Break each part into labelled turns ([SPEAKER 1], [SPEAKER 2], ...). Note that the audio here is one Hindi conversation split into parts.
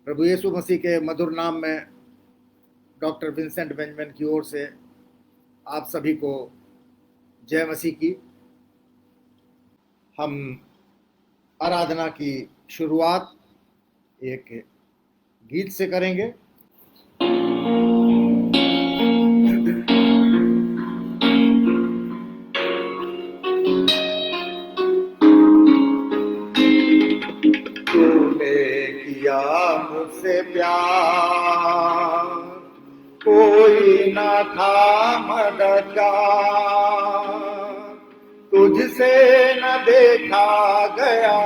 [SPEAKER 1] प्रभु यीशु मसीह के मधुर नाम में डॉक्टर विंसेंट बेंजामिन की ओर से आप सभी को जय मसीह की। हम आराधना की शुरुआत एक गीत से करेंगे। तूने किया मुझसे प्यार, कोई न था मददगार, तुझसे न देखा गया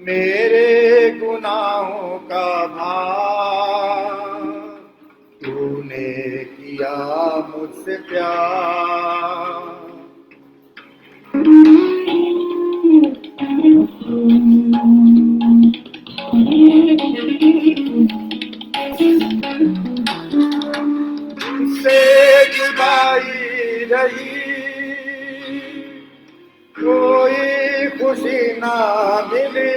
[SPEAKER 1] मेरे गुनाहों का भार। तूने किया मुझसे प्यार, से जुदाई रही कोई खुशी ना मिली,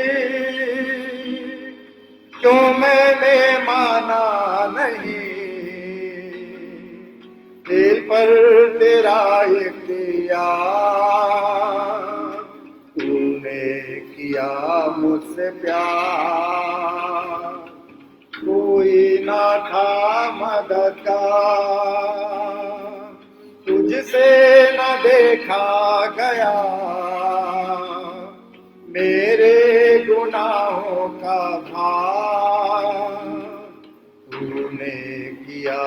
[SPEAKER 1] क्यों मैंने माना नहीं दिल पर तेरा इख्तियार। तूने किया मुझसे प्यार, कोई ना था मददगार, तुझसे न देखा गया मेरे गुनाहों का भार। तूने किया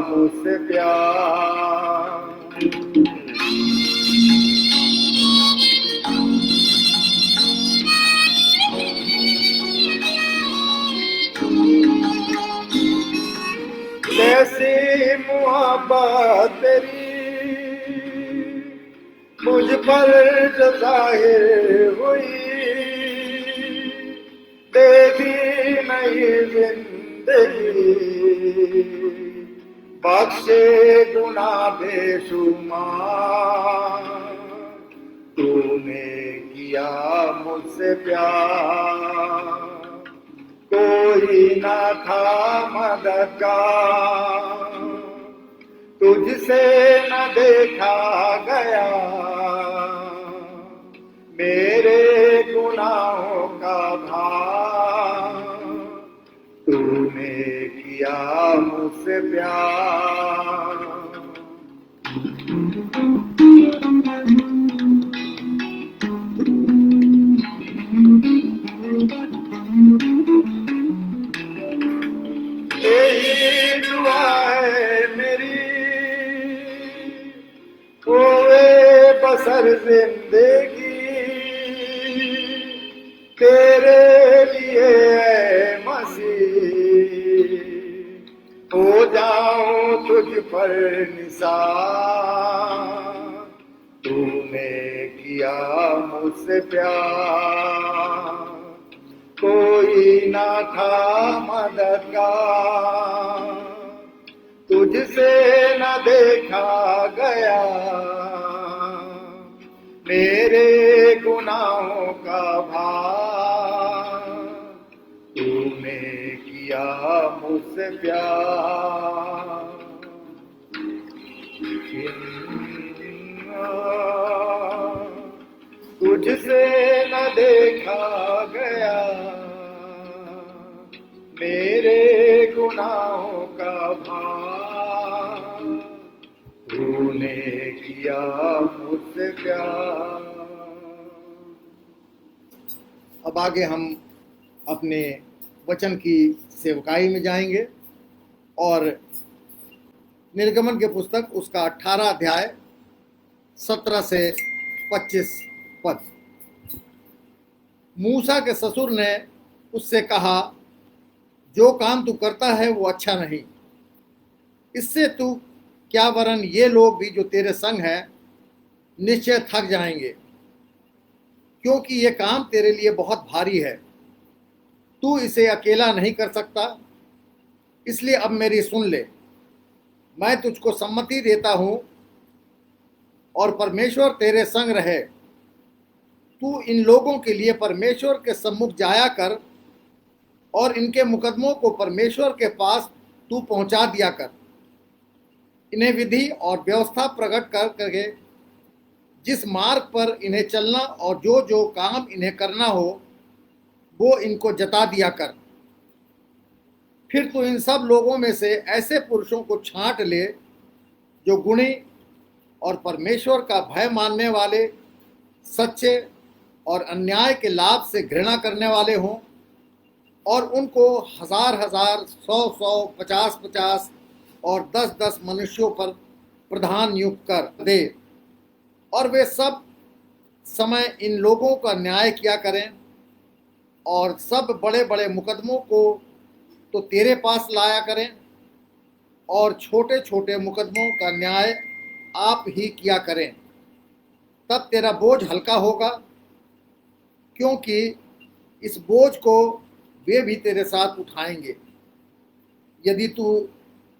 [SPEAKER 1] मुझसे प्यार, कैसी मोहब्बत तेरी मुझ पर जो जाहिर हुई, देवी नई जिंदगी बख्शे गुनाह बेशुमार। तूने किया मुझसे प्यार, कोई ना था मददगार, तुझसे न देखा गया मेरे गुनाहों का भार। तूने किया मुझसे प्यार, यही दुआ है मेरी, होए बसर जिंदगी तेरे लिए है मसीह, हो जाऊं तुझ पर निसार। तूने किया मुझसे प्यार, कोई ना था मददगार, तुझसे न देखा गया मेरे गुनाहों का भार। तूने किया मुझसे प्यार, तुझसे न देखा गया मेरे गुनाहों का भार। तूने किया मुझसे प्यार। अब आगे हम अपने वचन की सेवकाई में जाएंगे और निर्गमन के पुस्तक उसका 18 अध्याय 17 से 25 पद। मूसा के ससुर ने उससे कहा, जो काम तू करता है वो अच्छा नहीं, इससे तू क्या वरन ये लोग भी जो तेरे संग हैं निश्चय थक जाएंगे, क्योंकि ये काम तेरे लिए बहुत भारी है, तू इसे अकेला नहीं कर सकता। इसलिए अब मेरी सुन ले, मैं तुझको सम्मति देता हूं और परमेश्वर तेरे संग रहे। तू इन लोगों के लिए परमेश्वर के सम्मुख जाया कर और इनके मुकदमों को परमेश्वर के पास तू पहुंचा दिया कर। इन्हें विधि और व्यवस्था प्रकट कर करके जिस मार्ग पर इन्हें चलना और जो जो काम इन्हें करना हो वो इनको जता दिया कर। फिर तू इन सब लोगों में से ऐसे पुरुषों को छांट ले जो गुणी और परमेश्वर का भय मानने वाले, सच्चे और अन्याय के लाभ से घृणा करने वाले हों, और उनको हजार हजार, सौ सौ, पचास पचास और 10 10 मनुष्यों पर प्रधान नियुक्त कर दे, और वे सब समय इन लोगों का न्याय किया करें, और सब बड़े बड़े मुकदमों को तो तेरे पास लाया करें, और छोटे छोटे मुकदमों का न्याय आप ही किया करें। तब तेरा बोझ हल्का होगा, क्योंकि इस बोझ को वे भी तेरे साथ उठाएंगे। यदि तू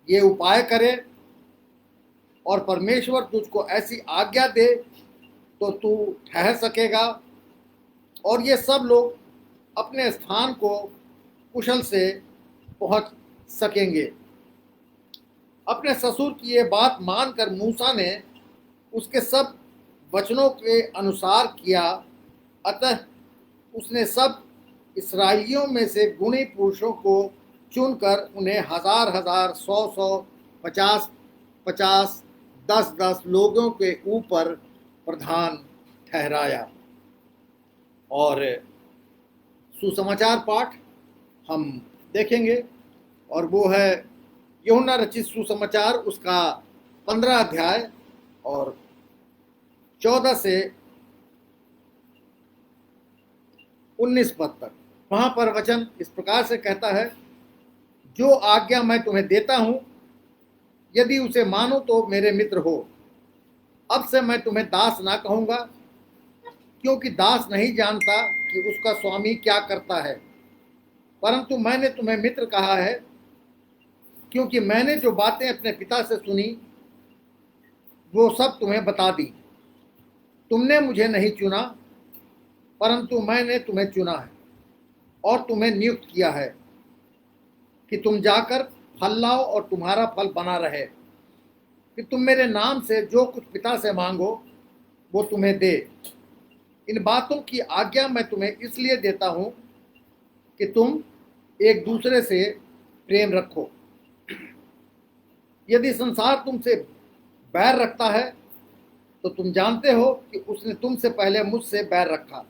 [SPEAKER 1] ये उपाय करे और परमेश्वर तुझको ऐसी आज्ञा दे तो तू ठहर सकेगा, और ये सब लोग अपने स्थान को कुशल से पहुंच सकेंगे। अपने ससुर की ये बात मानकर मूसा ने उसके सब वचनों के अनुसार किया। अतः उसने सब इस्राएलियों में से गुणी पुरुषों को चुनकर उन्हें हजार हजार, सौ सौ, पचास पचास, 10 10 लोगों के ऊपर प्रधान ठहराया। और सुसमाचार पाठ हम देखेंगे, और वो है यूहन्ना रचित सुसमाचार, उसका 15 अध्याय और 14 से 19 पद तक। वहां पर वचन इस प्रकार से कहता है, जो आज्ञा मैं तुम्हें देता हूं, यदि उसे मानो तो मेरे मित्र हो। अब से मैं तुम्हें दास ना कहूंगा, क्योंकि दास नहीं जानता कि उसका स्वामी क्या करता है, परंतु मैंने तुम्हें मित्र कहा है, क्योंकि मैंने जो बातें अपने पिता से सुनी वो सब तुम्हें बता दी। तुमने मुझे नहीं चुना, परंतु मैंने तुम्हें चुना है और तुम्हें नियुक्त किया है कि तुम जाकर फल लाओ और तुम्हारा फल बना रहे, कि तुम मेरे नाम से जो कुछ पिता से मांगो वो तुम्हें दे। इन बातों की आज्ञा मैं तुम्हें इसलिए देता हूं कि तुम एक दूसरे से प्रेम रखो। यदि संसार तुमसे बैर रखता है तो तुम जानते हो कि उसने तुमसे पहले मुझसे बैर रखा।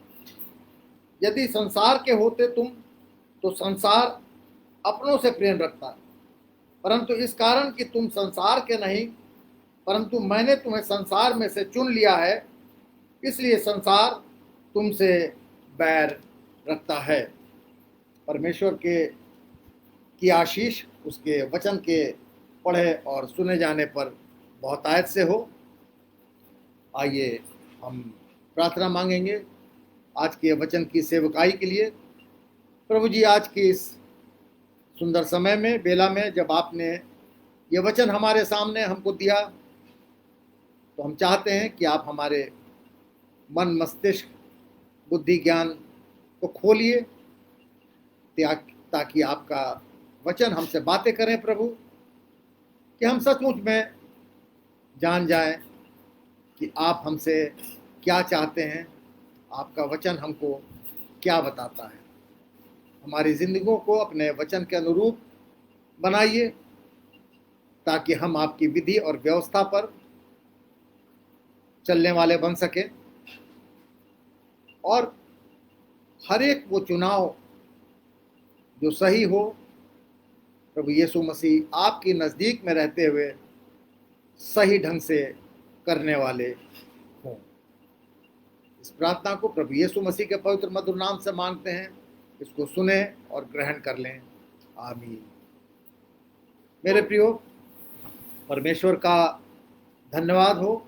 [SPEAKER 1] यदि संसार के होते तुम तो संसार अपनों से प्रेम रखता, परंतु इस कारण कि तुम संसार के नहीं, परंतु मैंने तुम्हें संसार में से चुन लिया है, इसलिए संसार तुमसे बैर रखता है। परमेश्वर के की आशीष उसके वचन के पढ़े और सुने जाने पर बहुत आयत से हो। आइए हम प्रार्थना मांगेंगे आज के वचन की सेवकाई के लिए। प्रभु जी, आज की इस सुंदर समय में, बेला में, जब आपने ये वचन हमारे सामने हमको दिया, तो हम चाहते हैं कि आप हमारे मन, मस्तिष्क, बुद्धि, ज्ञान को खोलिए, ताकि आपका वचन हमसे बातें करें प्रभु, कि हम सचमुच में जान जाएं कि आप हमसे क्या चाहते हैं, आपका वचन हमको क्या बताता है। हमारी जिंदगियों को अपने वचन के अनुरूप बनाइए, ताकि हम आपकी विधि और व्यवस्था पर चलने वाले बन सकें, और हर एक वो चुनाव जो सही हो, प्रभु यीशु मसीह आपके नज़दीक में रहते हुए सही ढंग से करने वाले हों। इस प्रार्थना को प्रभु यीशु मसीह के पवित्र मधुर नाम से मांगते हैं। इसको सुने और ग्रहण कर लें। आमीन। मेरे प्रियो, परमेश्वर का धन्यवाद हो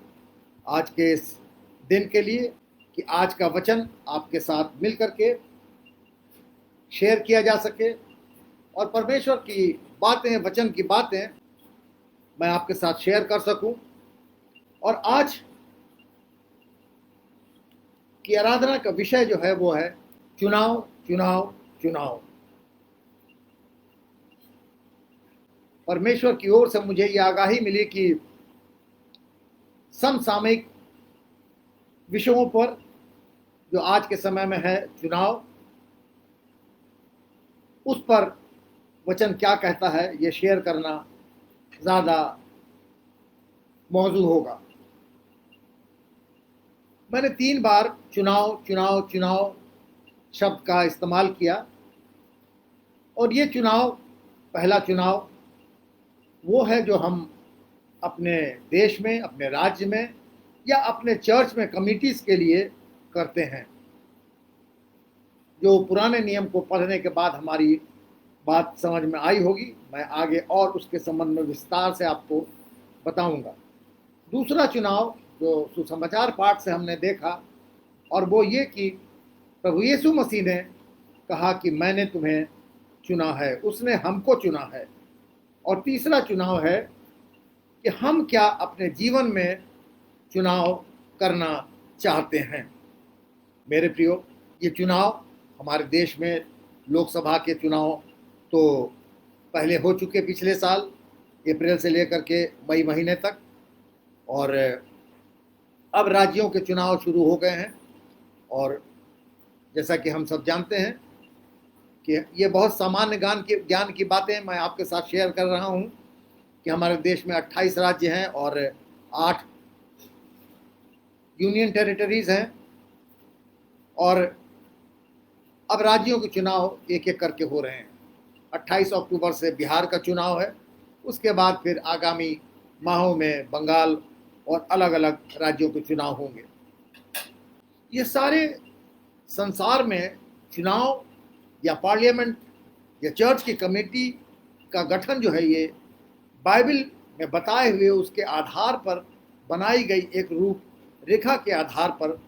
[SPEAKER 1] आज के इस दिन के लिए, कि आज का वचन आपके साथ मिल करके शेयर किया जा सके, और परमेश्वर की बातें, वचन की बातें मैं आपके साथ शेयर कर सकूं। और आज की आराधना का विषय जो है वो है चुनाव, चुनाव, चुनाव। परमेश्वर की ओर से मुझे ये आगाही मिली कि समसामयिक विषयों पर जो आज के समय में है चुनाव, उस पर वचन क्या कहता है ये शेयर करना ज़्यादा मौजू होगा। मैंने 3 बार चुनाव चुनाव चुनाव शब्द का इस्तेमाल किया, और ये चुनाव, पहला चुनाव वो है जो हम अपने देश में, अपने राज्य में या अपने चर्च में कमिटीज़ के लिए करते हैं, जो पुराने नियम को पढ़ने के बाद हमारी बात समझ में आई होगी। मैं आगे और उसके संबंध में विस्तार से आपको बताऊंगा। दूसरा चुनाव जो सुसमाचार पाठ से हमने देखा, और वो ये कि प्रभु यीशु मसीह ने कहा कि मैंने तुम्हें चुना है, उसने हमको चुना है। और तीसरा चुनाव है कि हम क्या अपने जीवन में चुनाव करना चाहते हैं। मेरे प्रियो, ये चुनाव हमारे देश में लोकसभा के चुनाव तो पहले हो चुके, पिछले साल अप्रैल से लेकर के मई महीने तक, और अब राज्यों के चुनाव शुरू हो गए हैं। और जैसा कि हम सब जानते हैं कि ये बहुत सामान्य ज्ञान की बातें मैं आपके साथ शेयर कर रहा हूँ कि हमारे देश में 28 राज्य हैं और 8 यूनियन टेरिटरीज हैं, और अब राज्यों के चुनाव एक एक करके हो रहे हैं। 28 अक्टूबर से बिहार का चुनाव है, उसके बाद फिर आगामी माहों में बंगाल और अलग अलग राज्यों के चुनाव होंगे। ये सारे संसार में चुनाव या पार्लियामेंट या चर्च की कमेटी का गठन जो है, ये बाइबल में बताए हुए उसके आधार पर बनाई गई एक रूप रेखा के आधार पर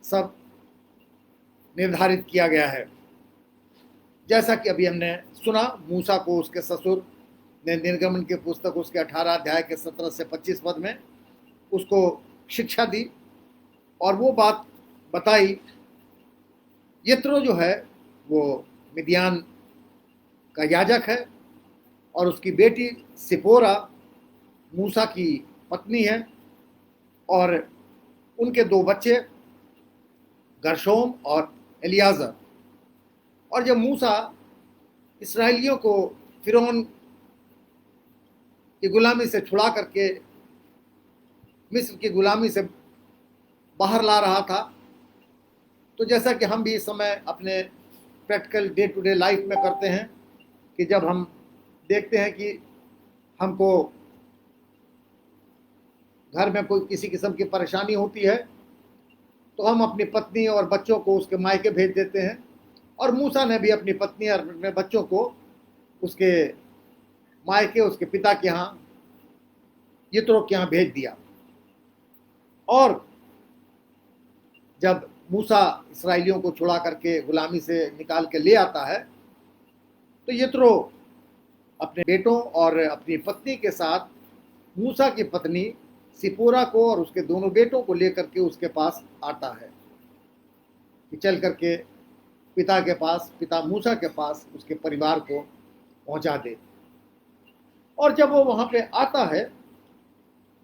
[SPEAKER 1] सब निर्धारित किया गया है। जैसा कि अभी हमने सुना, मूसा को उसके ससुर ने निर्गमन की पुस्तक उसके 18 अध्याय के 17 से 25 पद में उसको शिक्षा दी, और वो बात बताई। यत्रो जो है वो मिदियान का याजक है, और उसकी बेटी सिपोरा मूसा की पत्नी है, और उनके 2 बच्चे गर्शोम और एलियाजर। और जब मूसा इस्राएलियों को फिरौन की गुलामी से छुड़ा करके मिस्र की गुलामी से बाहर ला रहा था, तो जैसा कि हम भी इस समय अपने practical day to day life में करते हैं कि जब हम देखते हैं कि हमको घर में कोई किसी किस्म की परेशानी होती है, तो हम अपनी पत्नी और बच्चों को उसके मायके भेज देते हैं। और मूसा ने भी अपनी पत्नी और अपने बच्चों को उसके मायके, उसके पिता के यहाँ, यित्रो के यहाँ भेज दिया। और जब मूसा इस्राएलियों को छुड़ा करके गुलामी से निकाल के ले आता है, तो यित्रो अपने बेटों और अपनी पत्नी के साथ मूसा की पत्नी सिपोरा को और उसके दोनों बेटों को लेकर के उसके पास आता है कि चल करके पिता के पास, पिता मूसा के पास उसके परिवार को पहुंचा दे। और जब वो वहाँ पे आता है,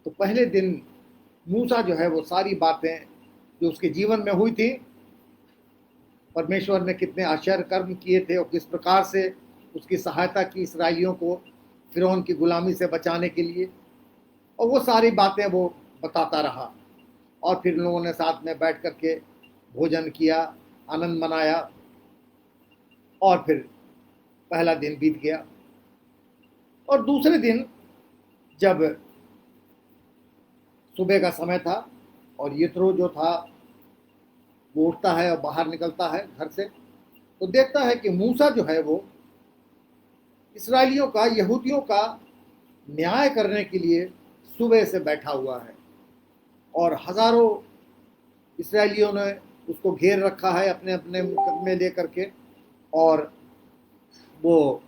[SPEAKER 1] तो पहले दिन मूसा जो है वो सारी बातें जो उसके जीवन में हुई थी, परमेश्वर ने कितने आश्चर्य कर्म किए थे और किस प्रकार से उसकी सहायता की इस्राएलियों को फिरौन की गुलामी से बचाने के लिए, और वो सारी बातें वो बताता रहा। और फिर लोगों ने साथ में बैठ कर के भोजन किया, आनंद मनाया, और फिर पहला दिन बीत गया। और दूसरे दिन जब सुबह का समय था और यित्रो जो था वो उठता है और बाहर निकलता है घर से, तो देखता है कि मूसा जो है वो इस्राएलियों का, यहूदियों का न्याय करने के लिए सुबह से बैठा हुआ है, और हजारों इस्राएलियों ने उसको घेर रखा है अपने अपने मुकदमे लेकर के, और वो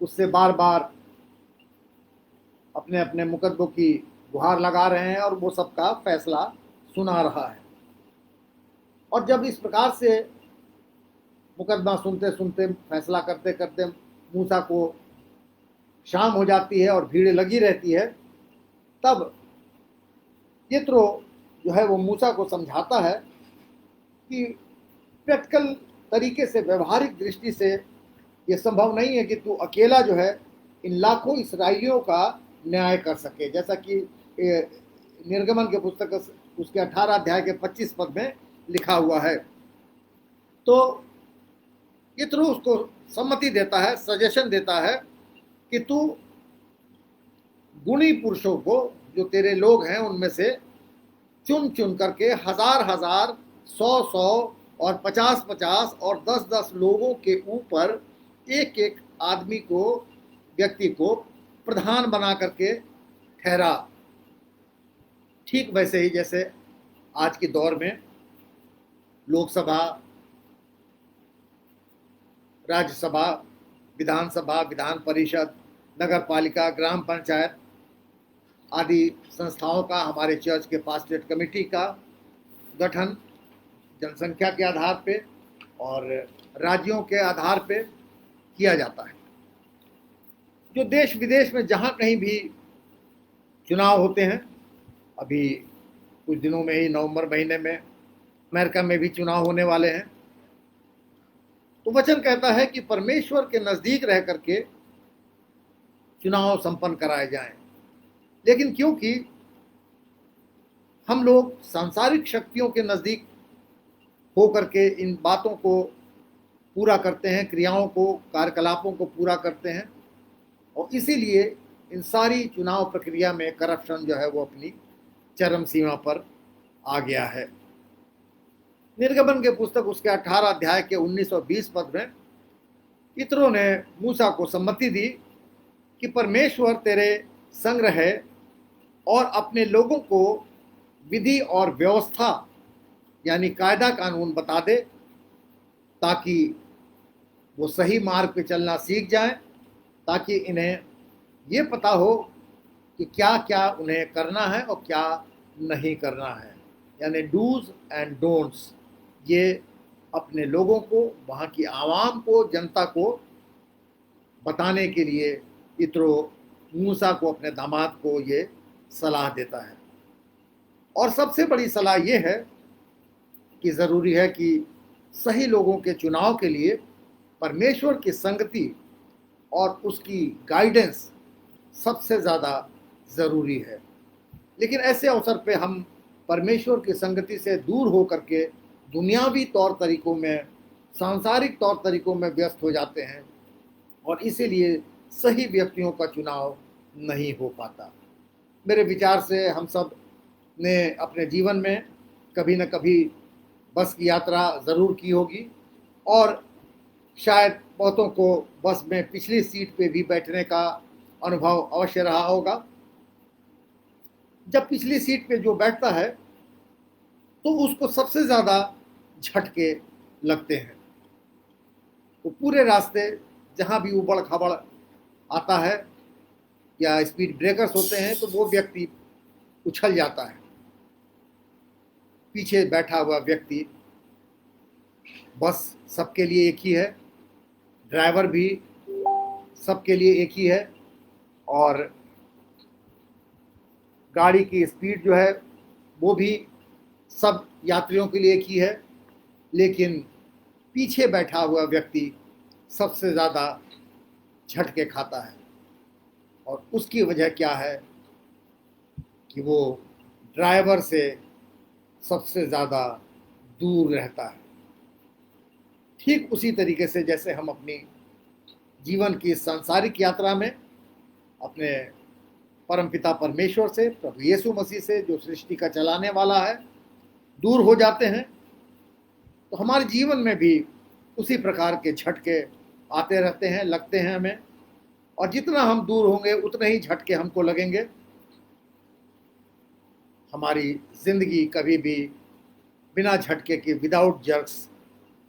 [SPEAKER 1] उससे बार बार अपने अपने मुकदमों की गुहार लगा रहे हैं, और वो सबका फैसला सुना रहा है। और जब इस प्रकार से मुकदमा सुनते सुनते, फैसला करते करते मूसा को शाम हो जाती है और भीड़ लगी रहती है, तब यित्रो जो है वो मूसा को समझाता है कि प्रैक्टिकल तरीके से, व्यवहारिक दृष्टि से ये संभव नहीं है कि तू अकेला जो है इन लाखों इसराइलियों का न्याय कर सके। जैसा कि निर्गमन के पुस्तक उसके 18 अध्याय के 25 पद में लिखा हुआ है। तो यित्रो उसको सम्मति देता है, सजेशन देता है कि तू गुणी पुरुषों को, जो तेरे लोग हैं उनमें से चुन चुन करके हजार हजार, 100 100 और 50 50 और 10 10 लोगों के ऊपर एक एक आदमी को, व्यक्ति को प्रधान बना करके ठहरा। ठीक वैसे ही जैसे आज के दौर में लोकसभा, राज्यसभा, विधानसभा, विधान परिषद, नगर पालिका, ग्राम पंचायत आदि संस्थाओं का, हमारे चर्च के पास्टरेट कमेटी का गठन जनसंख्या के आधार पे और राज्यों के आधार पे किया जाता है। जो देश विदेश में जहाँ कहीं भी चुनाव होते हैं, अभी कुछ दिनों में ही नवंबर महीने में अमेरिका में भी चुनाव होने वाले हैं, तो वचन कहता है कि परमेश्वर के नज़दीक रह करके चुनाव संपन्न कराए जाएं। लेकिन क्योंकि हम लोग सांसारिक शक्तियों के नज़दीक हो करके इन बातों को पूरा करते हैं, क्रियाओं को, कार्यकलापों को पूरा करते हैं, और इसीलिए इन सारी चुनाव प्रक्रिया में करप्शन जो है वो अपनी चरम सीमा पर आ गया है। निर्गमन के पुस्तक उसके 18 अध्याय के 19 और 20 पद में यित्रो ने मूसा को सम्मति दी कि परमेश्वर तेरे संग रहे और अपने लोगों को विधि और व्यवस्था यानी कायदा कानून बता दे, ताकि वो सही मार्ग पे चलना सीख जाएं, ताकि इन्हें ये पता हो कि क्या क्या उन्हें करना है और क्या नहीं करना है, यानी डूज एंड डोंट्स। ये अपने लोगों को, वहाँ की आवाम को, जनता को बताने के लिए यित्रो मूसा को, अपने दामाद को ये सलाह देता है। और सबसे बड़ी सलाह ये है कि ज़रूरी है कि सही लोगों के चुनाव के लिए परमेश्वर की संगति और उसकी गाइडेंस सबसे ज़्यादा ज़रूरी है। लेकिन ऐसे अवसर पे हम परमेश्वर की संगति से दूर हो करके दुनियावी तौर तरीकों में, सांसारिक तौर तरीकों में व्यस्त हो जाते हैं, और इसीलिए सही व्यक्तियों का चुनाव नहीं हो पाता। मेरे विचार से हम सब ने अपने जीवन में कभी न कभी बस की यात्रा ज़रूर की होगी, और शायद बहुतों को बस में पिछली सीट पे भी बैठने का अनुभव अवश्य रहा होगा। जब पिछली सीट पे जो बैठता है तो उसको सबसे ज़्यादा झटके लगते हैं। तो पूरे रास्ते जहाँ भी उबड़ खाबड़ आता है या स्पीड ब्रेकर्स होते हैं तो वो व्यक्ति उछल जाता है। पीछे बैठा हुआ व्यक्ति, बस सबके लिए एक ही है, ड्राइवर भी सबके लिए एक ही है, और गाड़ी की स्पीड जो है वो भी सब यात्रियों के लिए एक ही है। लेकिन पीछे बैठा हुआ व्यक्ति सबसे ज़्यादा झटके खाता है, और उसकी वजह क्या है कि वो ड्राइवर से सबसे ज़्यादा दूर रहता है। ठीक उसी तरीके से जैसे हम अपनी जीवन की सांसारिक यात्रा में अपने परमपिता परमेश्वर से, प्रभु यीशु मसीह से, जो सृष्टि का चलाने वाला है, दूर हो जाते हैं, तो हमारे जीवन में भी उसी प्रकार के झटके आते रहते हैं, लगते हैं हमें, और जितना हम दूर होंगे उतने ही झटके हमको लगेंगे। हमारी ज़िंदगी कभी भी बिना झटके के, विदाउट जर्क्स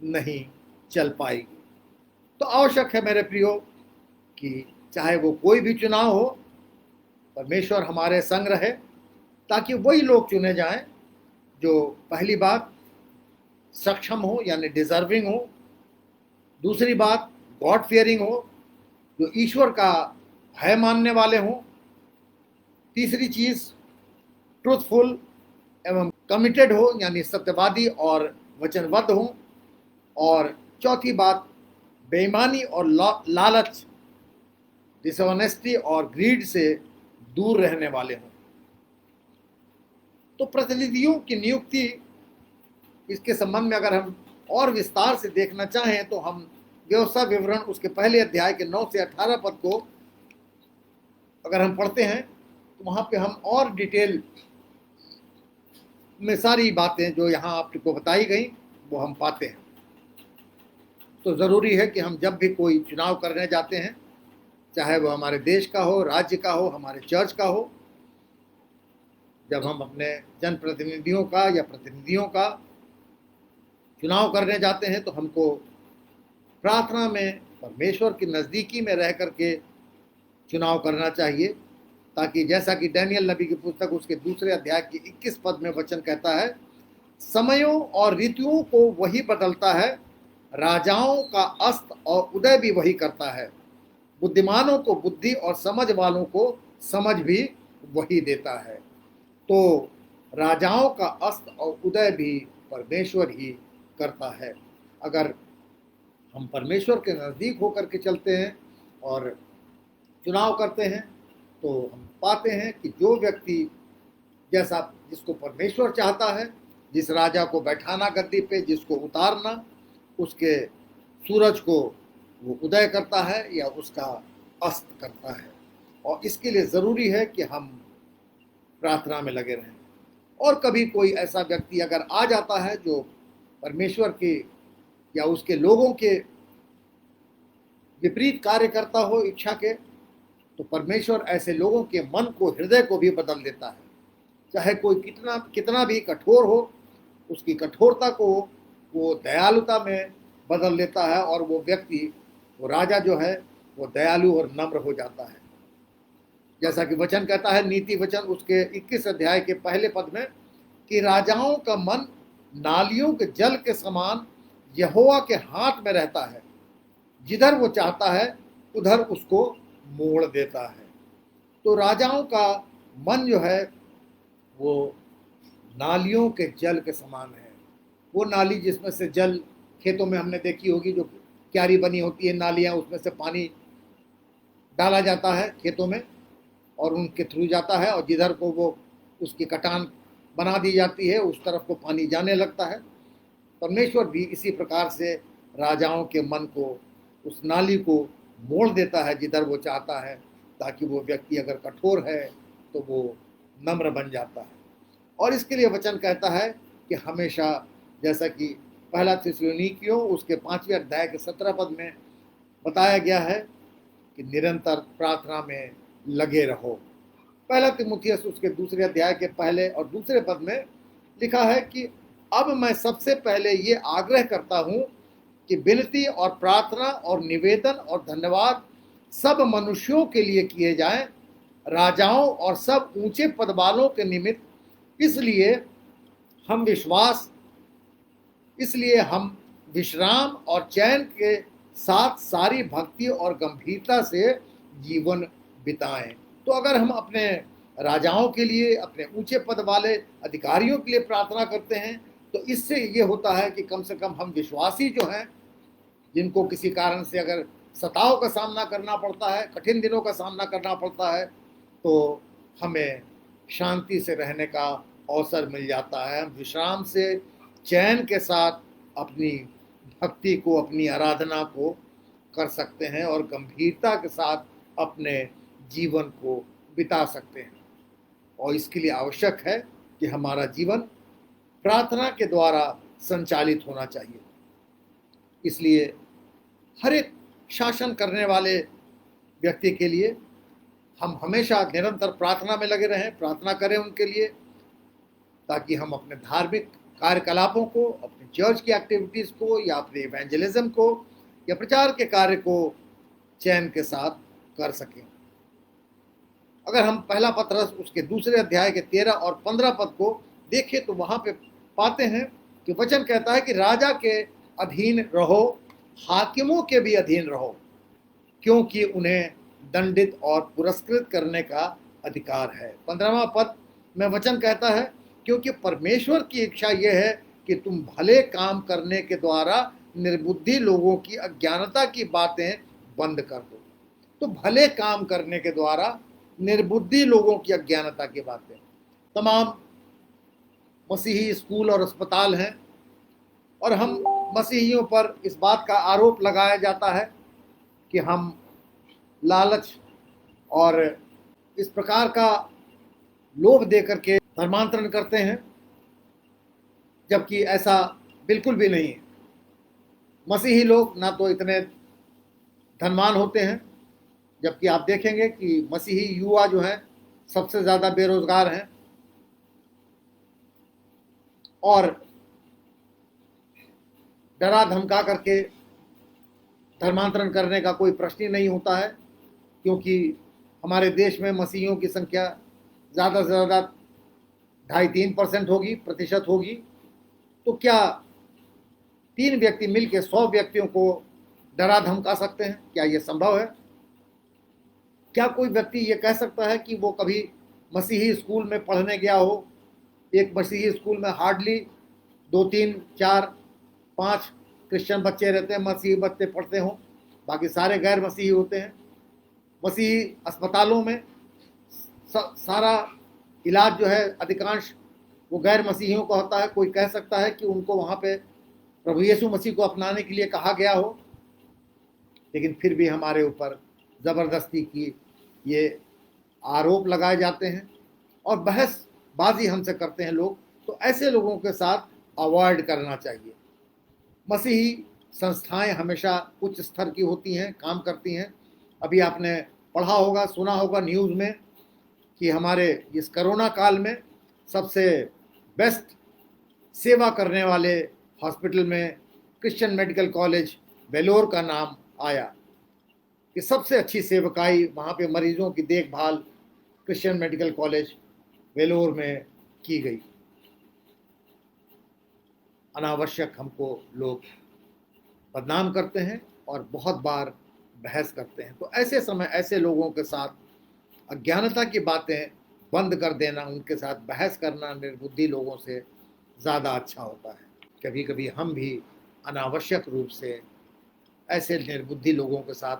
[SPEAKER 1] नहीं चल पाएगी। तो आवश्यक है मेरे प्रियो कि चाहे वो कोई भी चुनाव हो, परमेश्वर हमारे संग रहे, ताकि वही लोग चुने जाएं जो पहली बात सक्षम हो यानी डिजर्विंग हो, दूसरी बात गॉड फियरिंग हो, जो ईश्वर का भय मानने वाले हों। तीसरी चीज़, ट्रूथफुल एवं कमिटेड हो, यानी सत्यवादी और वचनबद्ध हों। और चौथी बात, बेईमानी और लालच, डिसऑनेस्टी और ग्रीड से दूर रहने वाले हों। तो प्रतिनिधियों की नियुक्ति, इसके संबंध में अगर हम और विस्तार से देखना चाहें तो हम व्यवस्था विवरण उसके पहले अध्याय के 9 से 18 पद को अगर हम पढ़ते हैं तो वहाँ पे हम और डिटेल में सारी बातें जो यहाँ आपको बताई गई वो हम पाते हैं। तो ज़रूरी है कि हम जब भी कोई चुनाव करने जाते हैं, चाहे वो हमारे देश का हो, राज्य का हो, हमारे चर्च का हो, जब हम अपने जनप्रतिनिधियों का या प्रतिनिधियों का चुनाव करने जाते हैं तो हमको प्रार्थना में परमेश्वर की नज़दीकी में रह करके चुनाव करना चाहिए, ताकि जैसा कि डैनियल नबी की पुस्तक उसके दूसरे अध्याय की 21 पद में वचन कहता है, समयों और ऋतुओं को वही बदलता है, राजाओं का अस्त और उदय भी वही करता है, बुद्धिमानों को बुद्धि और समझ वालों को समझ भी वही देता है। तो राजाओं का अस्त और उदय भी परमेश्वर ही करता है। अगर हम परमेश्वर के नज़दीक होकर के चलते हैं और चुनाव करते हैं तो हम पाते हैं कि जो व्यक्ति जैसा जिसको परमेश्वर चाहता है, जिस राजा को बैठाना गद्दी पे, जिसको उतारना, उसके सूरज को वो उदय करता है या उसका अस्त करता है। और इसके लिए ज़रूरी है कि हम प्रार्थना में लगे रहें। और कभी कोई ऐसा व्यक्ति अगर आ जाता है जो परमेश्वर के या उसके लोगों के विपरीत कार्य करता हो इच्छा के, तो परमेश्वर ऐसे लोगों के मन को, हृदय को भी बदल देता है। चाहे कोई कितना भी कठोर हो, उसकी कठोरता को वो दयालुता में बदल देता है और वो व्यक्ति, वो राजा जो है वो दयालु और नम्र हो जाता है। जैसा कि वचन कहता है, नीति वचन उसके 21 अध्याय के पहले पद में, कि राजाओं का मन नालियों के जल के समान यहोवा के हाथ में रहता है, जिधर वो चाहता है उधर उसको मोड़ देता है। तो राजाओं का मन जो है वो नालियों के जल के समान है। वो नाली जिसमें से जल, खेतों में हमने देखी होगी, जो क्यारी बनी होती है नालियाँ, उसमें से पानी डाला जाता है खेतों में और उनके थ्रू जाता है, और जिधर को वो उसकी कटान बना दी जाती है उस तरफ को पानी जाने लगता है। परमेश्वर भी इसी प्रकार से राजाओं के मन को, उस नाली को मोड़ देता है जिधर वो चाहता है, ताकि वो व्यक्ति अगर कठोर है तो वो नम्र बन जाता है। और इसके लिए वचन कहता है कि हमेशा, जैसा कि पहला थिस्सलुनीकियों उसके 5वें अध्याय के 17 पद में बताया गया है कि निरंतर प्रार्थना में लगे रहो। पहला तीमुथियुस उसके दूसरे अध्याय के पहले और दूसरे पद में लिखा है कि अब मैं सबसे पहले ये आग्रह करता हूँ कि विनती और प्रार्थना और निवेदन और धन्यवाद सब मनुष्यों के लिए किए जाएं, राजाओं और सब ऊंचे पद वालों के निमित्त, इसलिए हम विश्राम और चैन के साथ सारी भक्ति और गंभीरता से जीवन बिताएं। तो अगर हम अपने राजाओं के लिए, अपने ऊंचे पद वाले अधिकारियों के लिए प्रार्थना करते हैं तो इससे ये होता है कि कम से कम हम विश्वासी जो हैं, जिनको किसी कारण से अगर सताव का सामना करना पड़ता है, कठिन दिनों का सामना करना पड़ता है, तो हमें शांति से रहने का अवसर मिल जाता है। हम विश्राम से, चैन के साथ अपनी भक्ति को, अपनी आराधना को कर सकते हैं और गंभीरता के साथ अपने जीवन को बिता सकते हैं। और इसके लिए आवश्यक है कि हमारा जीवन प्रार्थना के द्वारा संचालित होना चाहिए। इसलिए हर एक शासन करने वाले व्यक्ति के लिए हम हमेशा निरंतर प्रार्थना में लगे रहें, प्रार्थना करें उनके लिए, ताकि हम अपने धार्मिक कार्यकलापों को, अपने चर्च की एक्टिविटीज़ को या अपने इवेंजलिज्म को या प्रचार के कार्य को चैन के साथ कर सकें। अगर हम पहला पतरस उसके दूसरे अध्याय के 13 और 15 पद को देखें तो वहाँ पे पाते हैं कि वचन कहता है कि राजा के अधीन रहो, हाकिमों के भी अधीन रहो, क्योंकि उन्हें दंडित और पुरस्कृत करने का अधिकार है। 15वां पद में वचन कहता है, क्योंकि परमेश्वर की इच्छा यह है कि तुम भले काम करने के द्वारा निर्बुद्धि लोगों की अज्ञानता की बातें बंद कर दो। तो भले काम करने के द्वारा निर्बुद्धि लोगों की अज्ञानता की बातें। तमाम मसीही स्कूल और अस्पताल हैं और हम मसीहियों पर इस बात का आरोप लगाया जाता है कि हम लालच और इस प्रकार का लोभ देकर के धर्मांतरण करते हैं, जबकि ऐसा बिल्कुल भी नहीं है। मसीही लोग ना तो इतने धनवान होते हैं, जबकि आप देखेंगे कि मसीही युवा जो हैं सबसे ज़्यादा बेरोजगार हैं, और डरा धमका करके धर्मांतरण करने का कोई प्रश्न ही नहीं होता है, क्योंकि हमारे देश में मसीहियों की संख्या ज़्यादा से ज़्यादा 2.5-3% होगी, प्रतिशत होगी। तो क्या 3 व्यक्ति मिलकर 100 व्यक्तियों को डरा धमका सकते हैं? क्या ये संभव है? क्या कोई व्यक्ति ये कह सकता है कि वो कभी मसीही स्कूल में पढ़ने गया हो? एक मसीही स्कूल में हार्डली 2, 3, 4, 5 क्रिश्चियन बच्चे रहते हैं, मसीही बच्चे पढ़ते हों, बाकी सारे गैर मसीही होते हैं। मसीही अस्पतालों में सारा इलाज जो है अधिकांश वो गैर मसीहियों का होता है। कोई कह सकता है कि उनको वहाँ पे प्रभु यीशु मसीह को अपनाने के लिए कहा गया हो? लेकिन फिर भी हमारे ऊपर ज़बरदस्ती की ये आरोप लगाए जाते हैं और बहसबाजी हमसे करते हैं लोग। तो ऐसे लोगों के साथ अवॉइड करना चाहिए। मसीही संस्थाएं हमेशा उच्च स्तर की होती हैं, काम करती हैं। अभी आपने पढ़ा होगा, सुना होगा न्यूज़ में कि हमारे इस कोरोना काल में सबसे बेस्ट सेवा करने वाले हॉस्पिटल में क्रिश्चियन मेडिकल कॉलेज वेलोर का नाम आया कि सबसे अच्छी सेवकाई वहाँ पे मरीजों की देखभाल क्रिश्चियन मेडिकल कॉलेज वेलोर में की गई। अनावश्यक हमको लोग बदनाम करते हैं और बहुत बार बहस करते हैं। तो ऐसे समय ऐसे लोगों के साथ अज्ञानता की बातें बंद कर देना, उनके साथ बहस करना निर्बुद्धि लोगों से ज़्यादा अच्छा होता है। कभी कभी हम भी अनावश्यक रूप से ऐसे निर्बुद्धि लोगों के साथ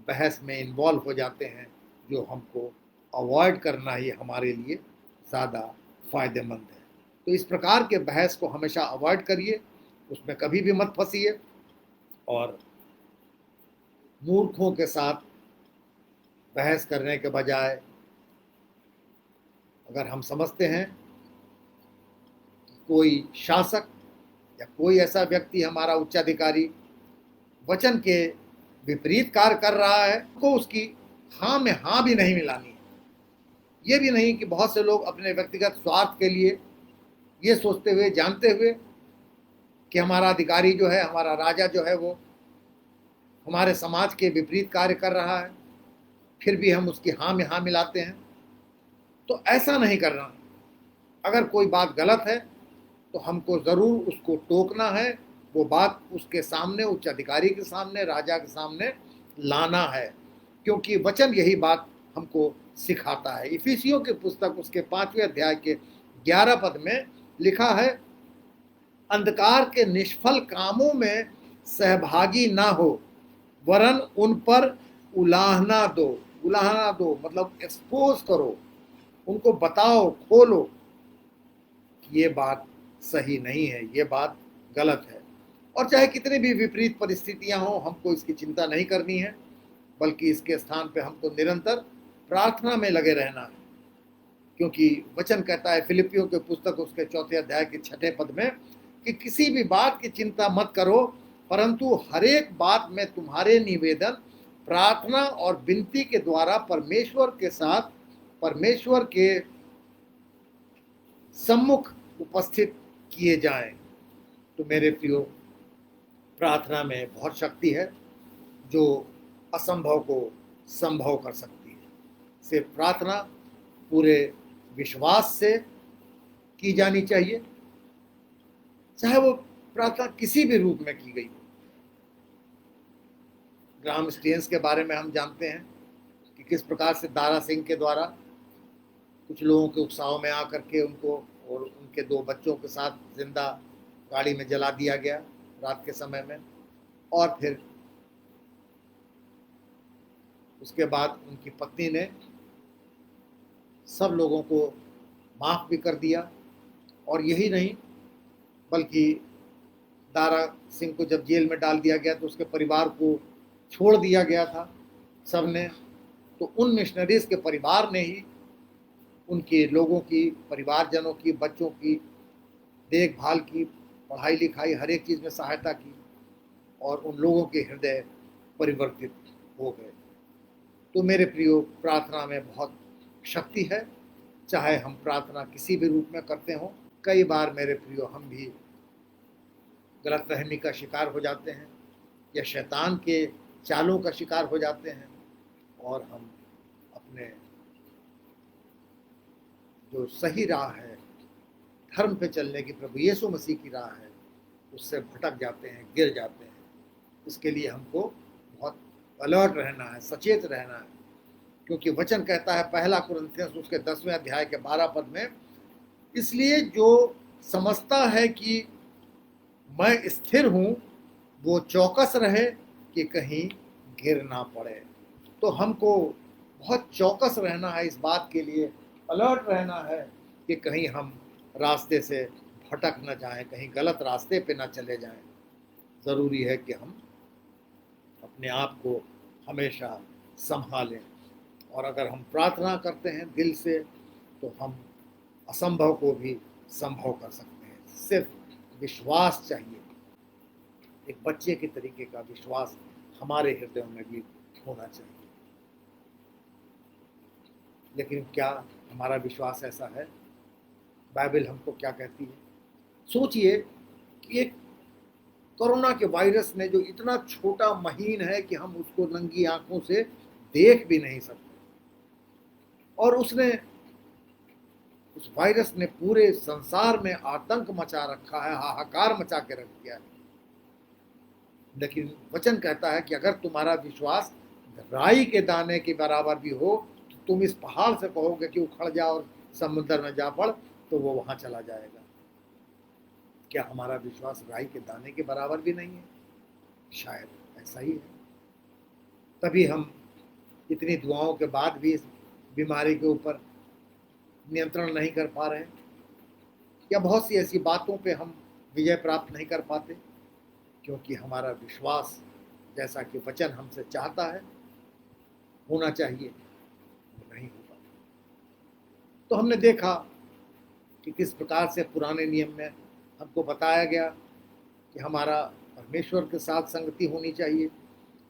[SPEAKER 1] बहस में इन्वॉल्व हो जाते हैं, जो हमको अवॉइड करना ही हमारे लिए ज़्यादा फ़ायदेमंद है। तो इस प्रकार के बहस को हमेशा अवॉइड करिए, उसमें कभी भी मत फंसिए। और मूर्खों के साथ बहस करने के बजाय अगर हम समझते हैं कि कोई शासक या कोई ऐसा व्यक्ति हमारा उच्चाधिकारी वचन के विपरीत कार्य कर रहा है, तो उसकी हाँ में हाँ भी नहीं मिलानी है। ये भी नहीं कि बहुत से लोग अपने व्यक्तिगत स्वार्थ के लिए ये सोचते हुए, जानते हुए कि हमारा अधिकारी जो है, हमारा राजा जो है, वो हमारे समाज के विपरीत कार्य कर रहा है, फिर भी हम उसकी हाँ में हाँ मिलाते हैं। तो ऐसा नहीं करना। अगर कोई बात गलत है तो हमको ज़रूर उसको टोकना है, वो बात उसके सामने, उच्च अधिकारी के सामने, राजा के सामने लाना है, क्योंकि वचन यही बात हमको सिखाता है। इफिसियों की पुस्तक उसके 5वें अध्याय के 11 पद में लिखा है, अंधकार के निष्फल कामों में सहभागी ना हो, वरन उन पर उलाहना दो। उलाहना दो मतलब एक्सपोज करो, उनको बताओ, खोलो कि ये बात सही नहीं है, ये बात गलत है। और चाहे कितनी भी विपरीत परिस्थितियां हों, हमको इसकी चिंता नहीं करनी है, बल्कि इसके स्थान पे हमको निरंतर प्रार्थना में लगे रहना है। क्योंकि वचन कहता है फिलिपियों के पुस्तक उसके 4 अध्याय के 6 पद में कि किसी भी बात की चिंता मत करो, परंतु हर एक बात में तुम्हारे निवेदन प्रार्थना और विनती के द्वारा परमेश्वर के साथ, परमेश्वर के सम्मुख उपस्थित किए जाएं। तो मेरे प्रियो, प्रार्थना में बहुत शक्ति है जो असंभव को संभव कर सकती है। सिर्फ प्रार्थना पूरे विश्वास से की जानी चाहिए, चाहे वो प्रार्थना किसी भी रूप में की गई हो। ग्राहम स्टेन्स के बारे में हम जानते हैं कि किस प्रकार से दारा सिंह के द्वारा कुछ लोगों के उत्साह में आकर के उनको और उनके 2 बच्चों के साथ जिंदा गाड़ी में जला दिया गया रात के समय में। और फिर उसके बाद उनकी पत्नी ने सब लोगों को माफ़ भी कर दिया। और यही नहीं, बल्कि दारा सिंह को जब जेल में डाल दिया गया तो उसके परिवार को छोड़ दिया गया था सब ने। तो उन मिशनरीज के परिवार ने ही उनके लोगों की, परिवारजनों की, बच्चों की देखभाल की, पढ़ाई लिखाई हर एक चीज़ में सहायता की और उन लोगों के हृदय परिवर्तित हो गए। तो मेरे प्रियो, प्रार्थना में बहुत शक्ति है, चाहे हम प्रार्थना किसी भी रूप में करते हों। कई बार मेरे प्रियो हम भी गलतफहमी का शिकार हो जाते हैं या शैतान के चालों का शिकार हो जाते हैं और हम अपने जो सही राह है, धर्म पे चलने की, प्रभु यीशु मसीह की राह है, उससे भटक जाते हैं, गिर जाते हैं। इसके लिए हमको बहुत अलर्ट रहना है, सचेत रहना है, क्योंकि वचन कहता है 1 कुरिन्थियंस उसके 10वें अध्याय के 12 पद में, इसलिए जो समझता है कि मैं स्थिर हूँ वो चौकस रहे कि कहीं गिर ना पड़े। तो हमको बहुत चौकस रहना है, इस बात के लिए अलर्ट रहना है कि कहीं हम रास्ते से भटक न जाएं, कहीं गलत रास्ते पे ना चले जाएं। ज़रूरी है कि हम अपने आप को हमेशा संभालें और अगर हम प्रार्थना करते हैं दिल से तो हम असंभव को भी संभव कर सकते हैं। सिर्फ विश्वास चाहिए, एक बच्चे के तरीके का विश्वास हमारे हृदयों में भी होना चाहिए। लेकिन क्या हमारा विश्वास ऐसा है? बाइबल हमको क्या कहती है? सोचिए कि एक कोरोना के वायरस ने जो इतना छोटा महीन है कि हम उसको नंगी आंखों से देख भी नहीं सकते, और उस वायरस ने पूरे संसार में आतंक मचा रखा है, हाहाकार मचा के रख दिया है। लेकिन वचन कहता है कि अगर तुम्हारा विश्वास राई के दाने के बराबर भी हो तो तुम इस पहाड़ से कहोगे कि उखड़ जा और समुद्र में जा पड़, तो वो वहां चला जाएगा। क्या हमारा विश्वास राई के दाने के बराबर भी नहीं है? शायद ऐसा ही है। तभी हम इतनी दुआओं के बाद भी इस बीमारी के ऊपर नियंत्रण नहीं कर पा रहे हैं, या बहुत सी ऐसी बातों पे हम विजय प्राप्त नहीं कर पाते, क्योंकि हमारा विश्वास जैसा कि वचन हमसे चाहता है होना चाहिए, वो नहीं होगा। तो हमने देखा कि किस प्रकार से पुराने नियम में हमको बताया गया कि हमारा परमेश्वर के साथ संगति होनी चाहिए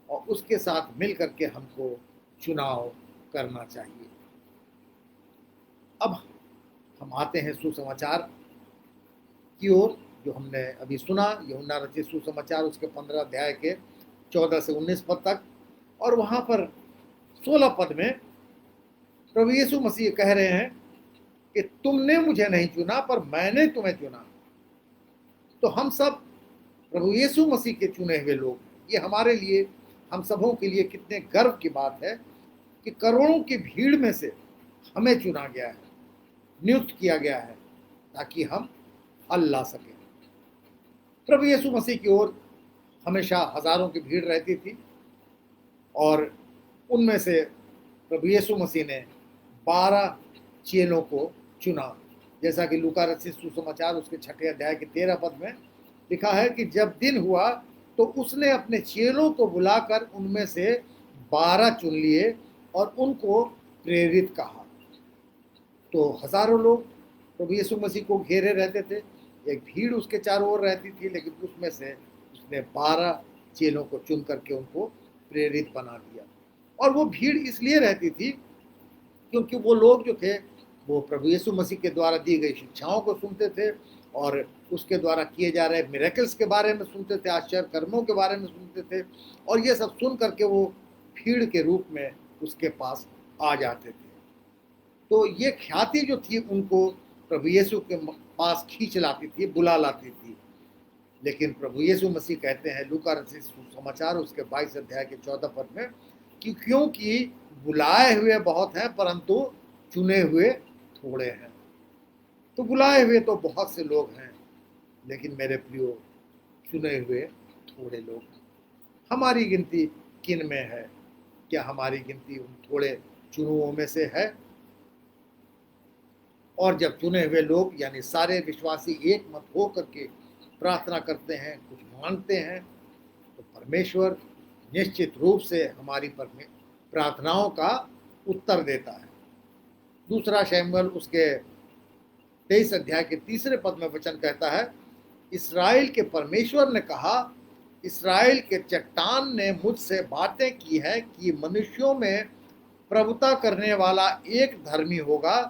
[SPEAKER 1] और उसके साथ मिल करके हमको चुनाव करना चाहिए। अब हम आते हैं सुसमाचार की ओर, जो हमने अभी सुना, यूहन्ना रचित सुसमाचार उसके 15 अध्याय के 14 से 19 पद तक। और वहाँ पर 16 पद में प्रभु यीशु मसीह कह रहे हैं कि तुमने मुझे नहीं चुना पर मैंने तुम्हें चुना। तो हम सब प्रभु यीशु मसीह के चुने हुए लोग। ये हमारे लिए, हम सबों के लिए कितने गर्व की बात है कि करोड़ों की भीड़ में से हमें चुना गया है, नियुक्त किया गया है, ताकि हम फल ला सकें। प्रभु यीशु मसीह की ओर हमेशा हजारों की भीड़ रहती थी और उनमें से प्रभु यीशु मसीह ने 12 चेलों को चुना। जैसा कि लूका रचित सुसमाचार उसके 6 अध्याय के 13 पद में लिखा है कि जब दिन हुआ तो उसने अपने चेलों को बुलाकर उनमें से 12 चुन लिए और उनको प्रेरित कहा। तो हजारों लोग प्रभु यीशु मसीह को घेरे रहते थे, एक भीड़ उसके चारों ओर रहती थी, लेकिन उसमें से उसने 12 चेलों को चुन करके उनको प्रेरित बना दिया। और वो भीड़ इसलिए रहती थी क्योंकि वो लोग जो थे वो प्रभु यीशु मसीह के द्वारा दी गई शिक्षाओं को सुनते थे और उसके द्वारा किए जा रहे मिरेकल्स के बारे में सुनते थे, आश्चर्य कर्मों के बारे में सुनते थे, और ये सब सुन करके वो भीड़ के रूप में उसके पास आ जाते थे। तो ये ख्याति जो थी उनको प्रभु यीशु के पास खींच लाती थी, बुला लाती थी। लेकिन प्रभु यीशु मसीह कहते हैं लूका रचित सुसमाचार उसके 22 अध्याय के 14 पद में कि क्योंकि बुलाए हुए बहुत हैं परंतु चुने हुए थोड़े हैं। तो बुलाए हुए तो बहुत से लोग हैं, लेकिन मेरे प्रियो चुने हुए थोड़े लोग हैं। हमारी गिनती किन में है? क्या हमारी गिनती उन थोड़े चुनुओं में से है? और जब चुने हुए लोग यानी सारे विश्वासी एक मत हो करके प्रार्थना करते हैं, कुछ मांगते हैं, तो परमेश्वर निश्चित रूप से हमारी प्रार्थनाओं का उत्तर देता है। दूसरा शमूएल उसके 23 अध्याय के 3 पद में वचन कहता है, इस्राएल के परमेश्वर ने कहा, इस्राएल के चट्टान ने मुझसे बातें की है कि मनुष्यों में प्रभुता करने वाला एक धर्मी होगा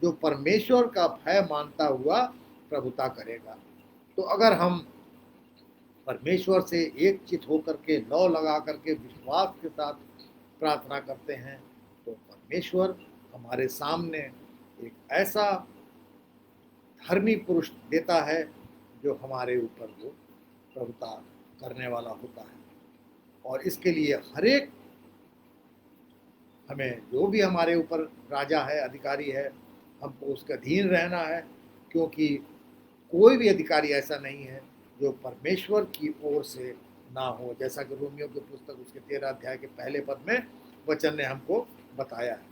[SPEAKER 1] जो परमेश्वर का भय मानता हुआ प्रभुता करेगा। तो अगर हम परमेश्वर से एक चित होकर के लौ लगा करके विश्वास के साथ प्रार्थना करते हैं, तो परमेश्वर हमारे सामने एक ऐसा धर्मी पुरुष देता है जो हमारे ऊपर वो प्रभुता करने वाला होता है। और इसके लिए हरेक हमें जो भी हमारे ऊपर राजा है, अधिकारी है, हमको उसके अधीन रहना है, क्योंकि कोई भी अधिकारी ऐसा नहीं है जो परमेश्वर की ओर से ना हो, जैसा कि रोमियो की पुस्तक उसके 13 अध्याय के पहले पद में वचन ने हमको बताया है।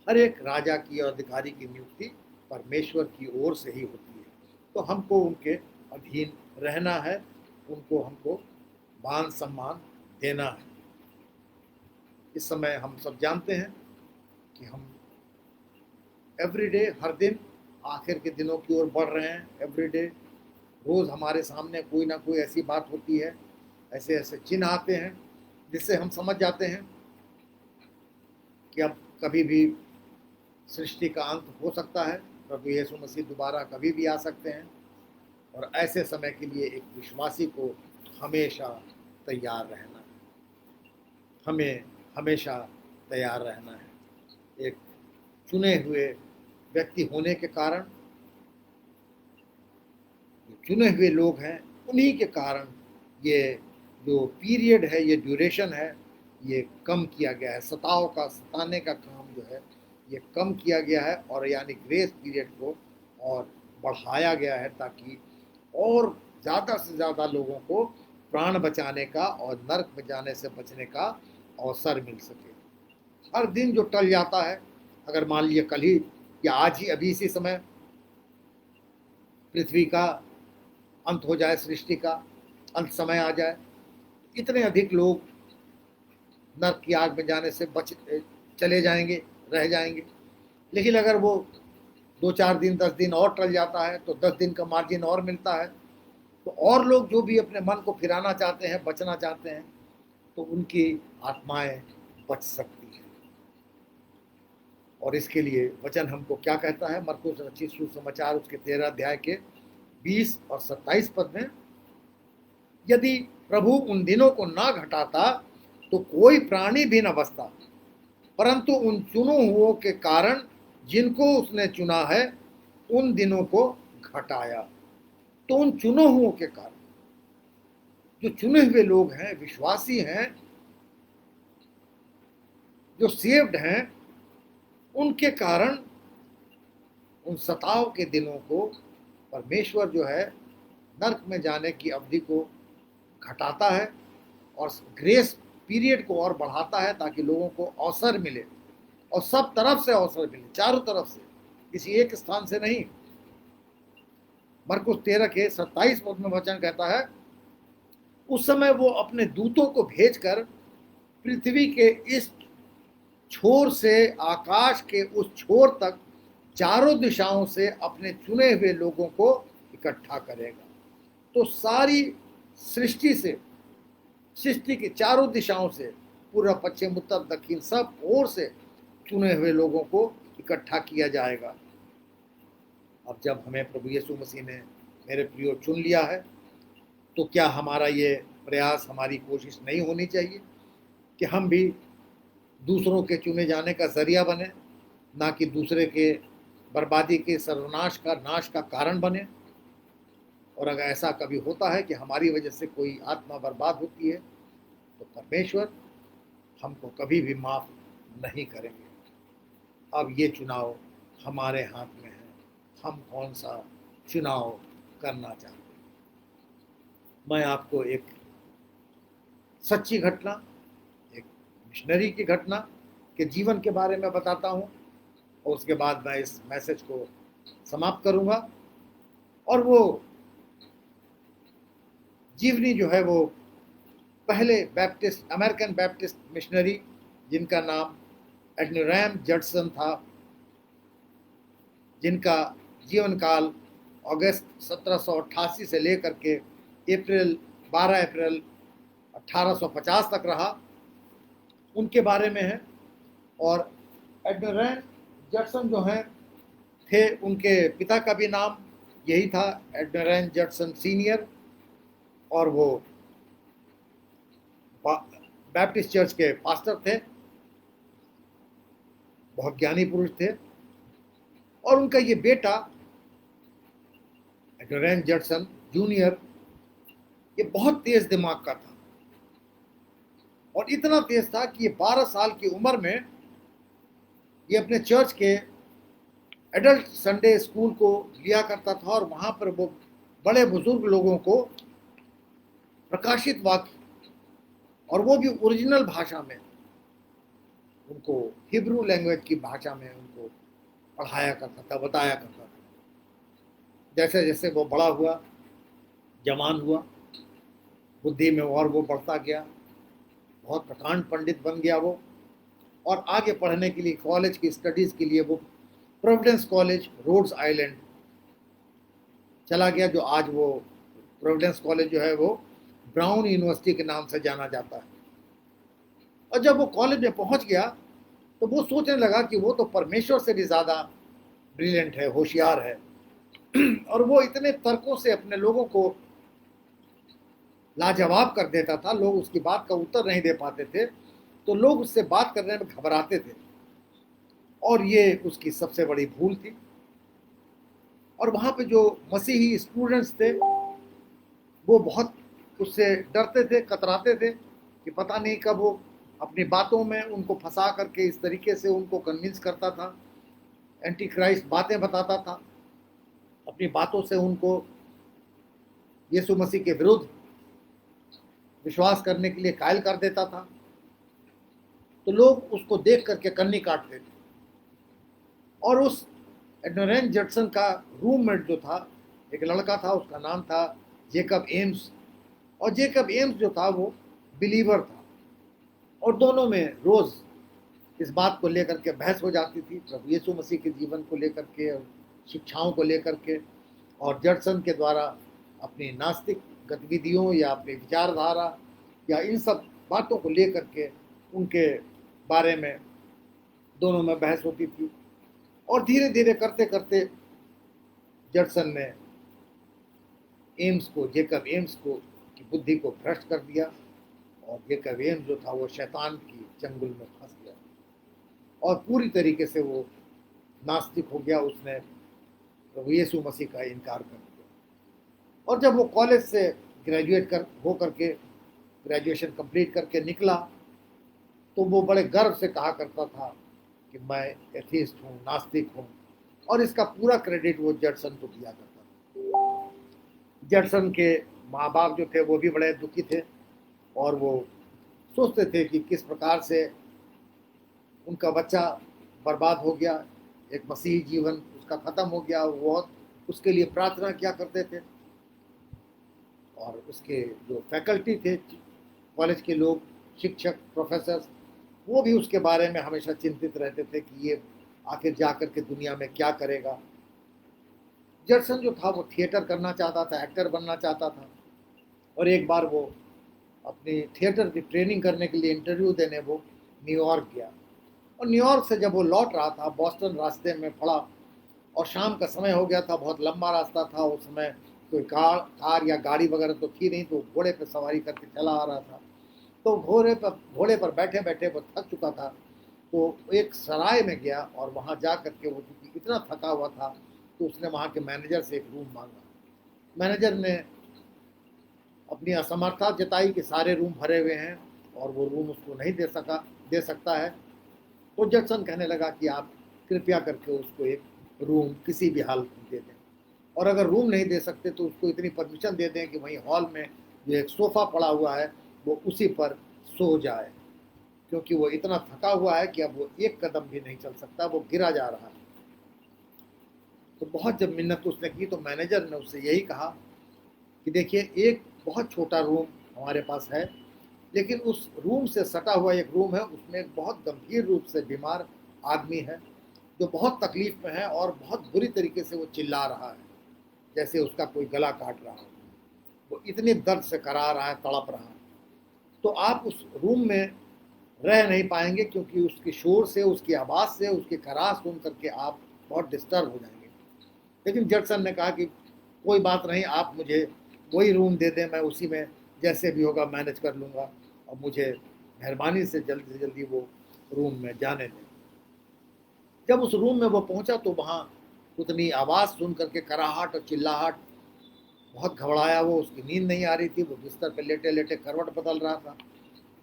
[SPEAKER 1] हर एक राजा की और अधिकारी की नियुक्ति परमेश्वर की ओर से ही होती है, तो हमको उनके अधीन रहना है, उनको हमको मान सम्मान देना है। इस समय हम सब जानते हैं कि हम एवरीडे हर दिन आखिर के दिनों की ओर बढ़ रहे हैं। एवरीडे रोज़ हमारे सामने कोई ना कोई ऐसी बात होती है, ऐसे ऐसे चिन्ह आते हैं जिससे हम समझ जाते हैं कि अब कभी भी सृष्टि का अंत हो सकता है, प्रभु यीशु मसीह दोबारा कभी भी आ सकते हैं। और ऐसे समय के लिए एक विश्वासी को हमेशा तैयार रहना है, हमें हमेशा तैयार रहना है। एक चुने हुए व्यक्ति होने के कारण, चुने हुए लोग हैं, उन्हीं के कारण ये जो पीरियड है, ये ड्यूरेशन है, ये कम किया गया है। सताने का काम जो है ये कम किया गया है, और यानी ग्रेस पीरियड को और बढ़ाया गया है ताकि और ज़्यादा से ज़्यादा लोगों को प्राण बचाने का और नरक में जाने से बचने का अवसर मिल सके। हर दिन जो टल जाता है, अगर मान लीजिए कल ही या आज ही अभी इसी समय पृथ्वी का अंत हो जाए, सृष्टि का अंत समय आ जाए, इतने अधिक लोग नरक की आग में जाने से बच चले जाएंगे, रह जाएंगे। लेकिन अगर वो 2-4 दिन 10 दिन और टल जाता है तो 10 दिन का मार्जिन और मिलता है, तो और लोग जो भी अपने मन को फिराना चाहते हैं, बचना चाहते हैं, तो उनकी आत्माएं बच सकती हैं। और इसके लिए वचन हमको क्या कहता है? मरकुस रचित सुसमाचार उसके 13 अध्याय के 20 और 27 पद में, यदि प्रभु उन दिनों को ना घटाता तो कोई प्राणी भी न बचता, परंतु उन चुने हुओं के कारण जिनको उसने चुना है उन दिनों को घटाया। तो उन चुने हुओं के कारण, जो चुने हुए लोग हैं, विश्वासी हैं, जो सेव्ड हैं, उनके कारण उन सताव के दिनों को परमेश्वर जो है नरक में जाने की अवधि को घटाता है और ग्रेस पीरियड को और बढ़ाता है, ताकि लोगों को अवसर मिले, और सब तरफ से अवसर मिले, चारों तरफ से, किसी एक स्थान से नहीं। मरकुस 13 के 27 पद में वचन कहता है, उस समय वो अपने दूतों को भेजकर पृथ्वी के इस छोर से आकाश के उस छोर तक चारों दिशाओं से अपने चुने हुए लोगों को इकट्ठा करेगा। तो सारी सृष्टि से, सृष्टि की चारों दिशाओं से, पूर्व पश्चिम उत्तर दक्षिण सब ओर से चुने हुए लोगों को इकट्ठा किया जाएगा। अब जब हमें प्रभु यीशु मसीह ने मेरे प्रियो चुन लिया है, तो क्या हमारा ये प्रयास, हमारी कोशिश नहीं होनी चाहिए कि हम भी दूसरों के चुने जाने का जरिया बने, ना कि दूसरे के बर्बादी के, सर्वनाश का, नाश का कारण बने? और अगर ऐसा कभी होता है कि हमारी वजह से कोई आत्मा बर्बाद होती है तो परमेश्वर हमको कभी भी माफ नहीं करेंगे। अब ये चुनाव हमारे हाथ में है, हम कौन सा चुनाव करना चाहते हैं। मैं आपको एक सच्ची घटना, एक मिशनरी की घटना के जीवन के बारे में बताता हूँ और उसके बाद मैं इस मैसेज को समाप्त करूँगा। और वो जीवनी जो है वो पहले बैप्टिस्ट, अमेरिकन बैप्टिस्ट मिशनरी जिनका नाम एडनिराम जडसन था, जिनका जीवन काल अगस्त 1788 से लेकर के 12 अप्रैल 1850 तक रहा, उनके बारे में है। और एडनिराम जडसन जो हैं थे, उनके पिता का भी नाम यही था, एडनिराम जडसन सीनियर, और वो बैप्टिस्ट चर्च के पास्टर थे, बहुत ज्ञानी पुरुष थे। और उनका ये बेटा एडनिराम जडसन जूनियर, ये बहुत तेज दिमाग का था और इतना तेज था कि ये 12 साल की उम्र में ये अपने चर्च के एडल्ट संडे स्कूल को लिया करता था और वहां पर वो बड़े बुजुर्ग लोगों को प्रकाशित वाक्य, और वो भी ओरिजिनल भाषा में, उनको हिब्रू लैंग्वेज की भाषा में उनको पढ़ाया करता था, बताया करता था। जैसे जैसे वो बड़ा हुआ, जवान हुआ, बुद्धि में और वो बढ़ता गया, बहुत प्रकांड पंडित बन गया वो, और आगे पढ़ने के लिए कॉलेज की स्टडीज़ के लिए वो प्रोविडेंस कॉलेज रोड्स आइलैंड चला गया, जो आज वो प्रोविडेंस कॉलेज जो है वो ब्राउन यूनिवर्सिटी के नाम से जाना जाता है। और जब वो कॉलेज में पहुंच गया तो वो सोचने लगा कि वो तो परमेश्वर से भी ज़्यादा ब्रिलियंट है, होशियार है, और वो इतने तर्कों से अपने लोगों को लाजवाब कर देता था, लोग उसकी बात का उत्तर नहीं दे पाते थे, तो लोग उससे बात करने में घबराते थे, और ये उसकी सबसे बड़ी भूल थी। और वहाँ पे जो मसीही स्टूडेंट्स थे वो बहुत उससे डरते थे, कतराते थे कि पता नहीं कब वो अपनी बातों में उनको फंसा करके इस तरीके से उनको कन्विंस करता था, एंटी क्राइस्ट बातें बताता था, अपनी बातों से उनको यीशु मसीह के विरुद्ध विश्वास करने के लिए कायल कर देता था। तो लोग उसको देख करके कन्नी काटते थे। और उस एडनिराम जडसन का रूममेट जो था, एक लड़का था, उसका नाम था जेकब एम्स, और जेकब एम्स जो था वो बिलीवर था, और दोनों में रोज़ इस बात को लेकर के बहस हो जाती थी, प्रभु यीशु मसीह के जीवन को लेकर के और शिक्षाओं को लेकर के, और जडसन के द्वारा अपनी नास्तिक गतिविधियों या अपनी विचारधारा या इन सब बातों को लेकर के उनके बारे में दोनों में बहस होती थी। और धीरे धीरे करते करते जडसन ने जेकब एम्स को की बुद्धि को भ्रष्ट कर दिया, और जेकब एम्स जो था वो शैतान की चंगुल में फंस गया और पूरी तरीके से वो नास्तिक हो गया। उसने प्रभु यीशु मसीह का इनकार कर दिया। और जब वो कॉलेज से ग्रेजुएशन कंप्लीट करके निकला तो वो बड़े गर्व से कहा करता था कि मैं एथीस्ट हूँ, नास्तिक हूँ, और इसका पूरा क्रेडिट वो जडसन को दिया करता था। जडसन के माँ बाप जो थे वो भी बड़े दुखी थे, और वो सोचते थे कि किस प्रकार से उनका बच्चा बर्बाद हो गया, एक मसीही जीवन उसका ख़त्म हो गया। वो उसके लिए प्रार्थना किया करते थे, और उसके जो फैकल्टी थे, कॉलेज के लोग, शिक्षक, प्रोफेसर, वो भी उसके बारे में हमेशा चिंतित रहते थे कि ये आखिर जा कर के दुनिया में क्या करेगा। जडसन जो था वो थिएटर करना चाहता था, एक्टर बनना चाहता था, और एक बार वो अपनी थिएटर की ट्रेनिंग करने के लिए इंटरव्यू देने वो न्यूयॉर्क गया, और न्यूयॉर्क से जब वो लौट रहा था बॉस्टन रास्ते में पड़ा, और शाम का समय हो गया था, बहुत लंबा रास्ता था। उस समय कोई कार या गाड़ी वगैरह तो थी नहीं, तो घोड़े पर सवारी करके चला आ रहा था। तो घोड़े पर बैठे बैठे वो थक चुका था, तो एक सराय में गया, और वहाँ जा करके वो इतना थका हुआ था तो उसने वहाँ के मैनेजर से एक रूम मांगा, मैनेजर ने अपनी असमर्थता जताई कि सारे रूम भरे हुए हैं और वो रूम उसको नहीं दे सकता है। तो जैक्सन कहने लगा कि आप कृपया करके उसको एक रूम किसी भी हालत में दे दें, और अगर रूम नहीं दे सकते तो उसको इतनी परमिशन दे दें कि वहीं हॉल में जो एक सोफ़ा पड़ा हुआ है वो उसी पर सो जाए, क्योंकि वो इतना थका हुआ है कि अब वो एक कदम भी नहीं चल सकता, वो गिरा जा रहा है। तो बहुत जब मिन्नत उसने की तो मैनेजर ने उससे यही कहा कि देखिए, एक बहुत छोटा रूम हमारे पास है, लेकिन उस रूम से सटा हुआ एक रूम है, उसमें एक बहुत गंभीर रूप से बीमार आदमी है जो बहुत तकलीफ में है और बहुत बुरी तरीके से वो चिल्ला रहा है, जैसे उसका कोई गला काट रहा है। वो इतने दर्द से करा रहा है, तड़प रहा है। तो आप उस रूम में रह नहीं पाएंगे, क्योंकि उसके शोर से, उसकी आवाज़ से, उसकी कराह सुन करके आप बहुत डिस्टर्ब हो जाएंगे। लेकिन जटसन ने कहा कि कोई बात नहीं, आप मुझे वही रूम दे दें, मैं उसी में जैसे भी होगा मैनेज कर लूँगा, और मुझे मेहरबानी से जल्दी वो रूम में जाने दें। जब उस रूम में वो पहुंचा तो वहाँ उतनी आवाज़ सुन करके, कराहट और चिल्लाहट, बहुत घबराया वो, उसकी नींद नहीं आ रही थी, वो बिस्तर पर लेटे लेटे करवट बदल रहा था,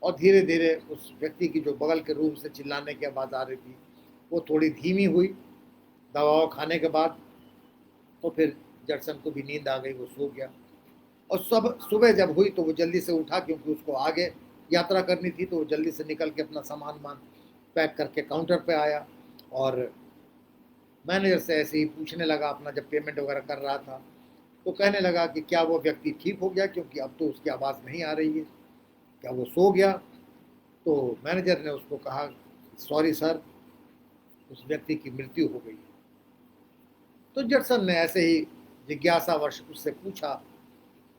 [SPEAKER 1] और धीरे धीरे उस व्यक्ति की जो बगल के रूम से चिल्लाने की आवाज़ आ रही थी वो थोड़ी धीमी हुई। दवाओं खाने के बाद तो फिर जटसन को भी नींद आ गई, वो सो गया। और सब सुबह जब हुई तो वो जल्दी से उठा, क्योंकि उसको आगे यात्रा करनी थी, तो वो जल्दी से निकल के अपना सामान वामान पैक करके काउंटर पे आया, और मैनेजर से ऐसे ही पूछने लगा अपना, जब पेमेंट वगैरह कर रहा था तो कहने लगा कि क्या वो व्यक्ति ठीक हो गया, क्योंकि अब तो उसकी आवाज़ नहीं आ रही है, क्या वो सो गया। तो मैनेजर ने उसको कहा, सॉरी सर, उस व्यक्ति की मृत्यु हो गई। तो जटसन ने ऐसे ही जिज्ञासावश उससे पूछा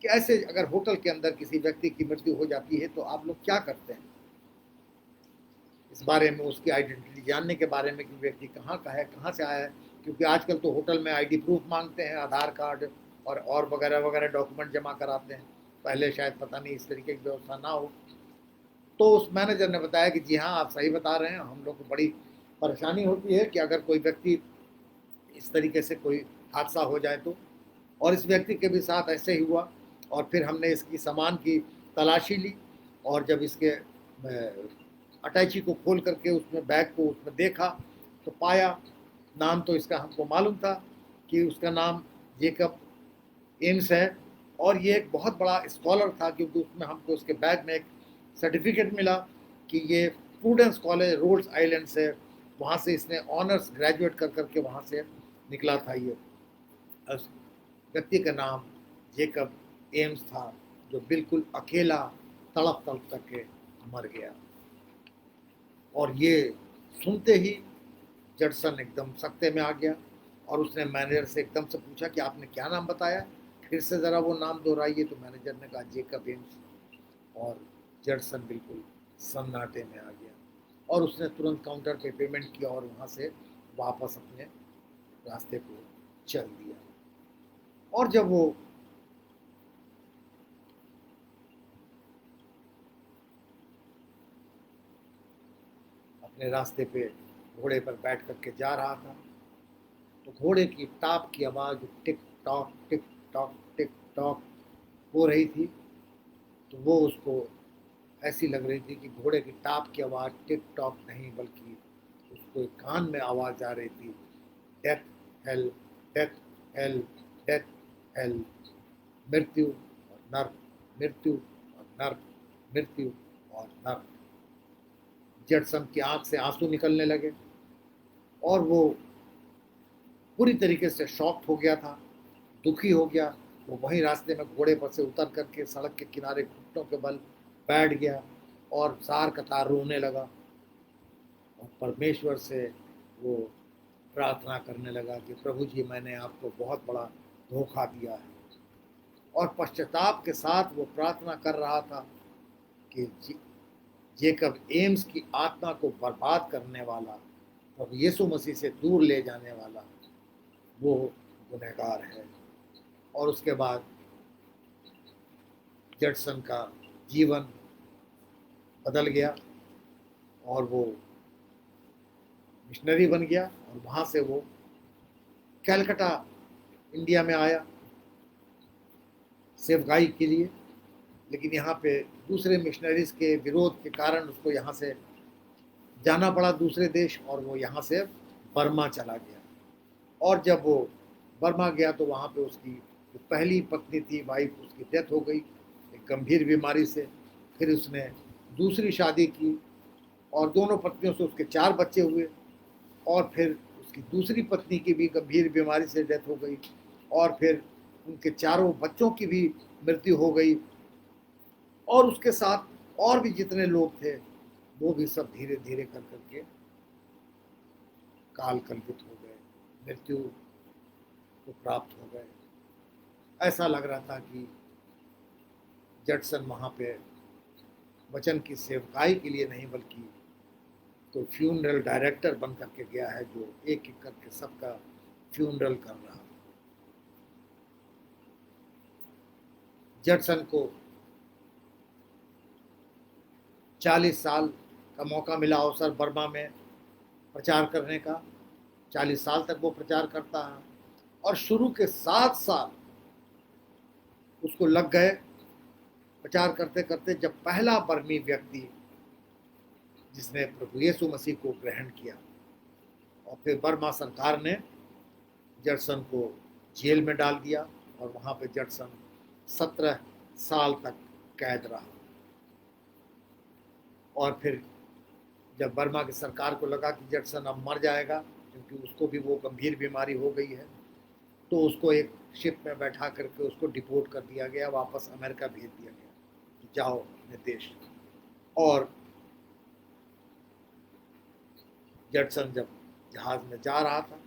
[SPEAKER 1] कि ऐसे अगर होटल के अंदर किसी व्यक्ति की मृत्यु हो जाती है तो आप लोग क्या करते हैं, इस बारे में, उसकी आइडेंटिटी जानने के बारे में कि व्यक्ति कहाँ का है, कहाँ से आया है, क्योंकि आजकल तो होटल में आईडी प्रूफ मांगते हैं, आधार कार्ड और वगैरह वगैरह डॉक्यूमेंट जमा कराते हैं। पहले शायद पता नहीं इस तरीके की व्यवस्था ना हो। तो उस मैनेजर ने बताया कि जी हाँ, आप सही बता रहे हैं, हम लोग को बड़ी परेशानी होती है कि अगर कोई व्यक्ति इस तरीके से कोई हादसा हो जाए तो, और इस व्यक्ति के भी साथ ऐसे ही हुआ। और फिर हमने इसकी सामान की तलाशी ली, और जब इसके अटैची को खोल करके उसमें बैग को उसमें देखा तो पाया, नाम तो इसका हमको मालूम था कि उसका नाम जेकब एम्स है, और ये एक बहुत बड़ा स्कॉलर था, क्योंकि उसमें हमको उसके बैग में एक सर्टिफिकेट मिला कि ये प्रूडेंस कॉलेज रोड्स आइलैंड से, वहाँ से इसने ऑनर्स ग्रेजुएट कर करके वहाँ से निकला था। ये उस व्यक्ति का नाम जेकब एम्स था, जो बिल्कुल अकेला तड़प तड़प करके मर गया। और ये सुनते ही जटसन एकदम सख्ते में आ गया, और उसने मैनेजर से एकदम से पूछा कि आपने क्या नाम बताया, फिर से ज़रा वो नाम दोहराइए। तो मैनेजर ने कहा जेकब एम्स, और जटसन बिल्कुल सन्नाटे में आ गया, और उसने तुरंत काउंटर पे पेमेंट किया और वहाँ से वापस अपने रास्ते को चल दिया। और जब वो अपने रास्ते पे घोड़े पर बैठ करके जा रहा था तो घोड़े की टाप की आवाज़ टिक टॉक टिक टॉक हो रही थी। तो वो उसको ऐसी लग रही थी कि घोड़े की टाप की आवाज़ टिक टॉक नहीं, बल्कि उसको एक कान में आवाज़ आ रही थी, death hello, death hello, death hello, मृत्यु और नर्क, मृत्यु और नर्क, मृत्यु और नर्क। जटसन की आंख से आंसू निकलने लगे, और वो पूरी तरीके से शॉक्ड हो गया था, दुखी हो गया। वो वहीं रास्ते में घोड़े पर से उतर करके सड़क के किनारे घुटनों के बल बैठ गया, और सार कतार रोने लगा, और परमेश्वर से वो प्रार्थना करने लगा कि प्रभु जी, मैंने आपको बहुत बड़ा धोखा दिया है। और पश्चाताप के साथ वो प्रार्थना कर रहा था कि जेकब एम्स की आत्मा को बर्बाद करने वाला, प्रभु यीशु मसीह से दूर ले जाने वाला, वो गुनहगार है। और उसके बाद जटसन का जीवन बदल गया, और वो मिशनरी बन गया, और वहाँ से वो कैलकाटा इंडिया में आया। सेवकाई के लिए, लेकिन यहाँ पे दूसरे मिशनरीज के विरोध के कारण उसको यहाँ से जाना पड़ा दूसरे देश, और वो यहाँ से बर्मा चला गया। और जब वो बर्मा गया तो वहाँ पे उसकी जो पहली पत्नी थी, वाइफ, उसकी डेथ हो गई एक गंभीर बीमारी से। फिर उसने दूसरी शादी की और दोनों पत्नियों से उसके 4 बच्चे हुए, और फिर उसकी दूसरी पत्नी की भी गंभीर बीमारी से डेथ हो गई, और फिर उनके 4 बच्चों की भी मृत्यु हो गई। और उसके साथ और भी जितने लोग थे वो भी सब धीरे धीरे कर करके काल कल्पित हो गए, मृत्यु को प्राप्त हो गए। ऐसा लग रहा था कि जडसन वहाँ पे वचन की सेवकाई के लिए नहीं, बल्कि तो फ्यूनरल डायरेक्टर बन करके गया है, जो एक एक करके सबका फ्यूनरल कर रहा है। जडसन को 40 साल का मौका मिला, अवसर बर्मा में प्रचार करने का। 40 साल तक वो प्रचार करता है, और शुरू के 7 साल उसको लग गए प्रचार करते करते, जब पहला बर्मी व्यक्ति जिसने प्रभु यीशु मसीह को ग्रहण किया। और फिर बर्मा सरकार ने जडसन को जेल में डाल दिया, और वहाँ पे जडसन 17 साल तक कैद रहा। और फिर जब बर्मा की सरकार को लगा कि जडसन अब मर जाएगा, क्योंकि उसको भी वो गंभीर बीमारी हो गई है, तो उसको एक शिप में बैठा करके उसको डिपोर्ट कर दिया गया, वापस अमेरिका भेज दिया गया कि जाओ अपने देश। और जडसन जब जहाज में जा रहा था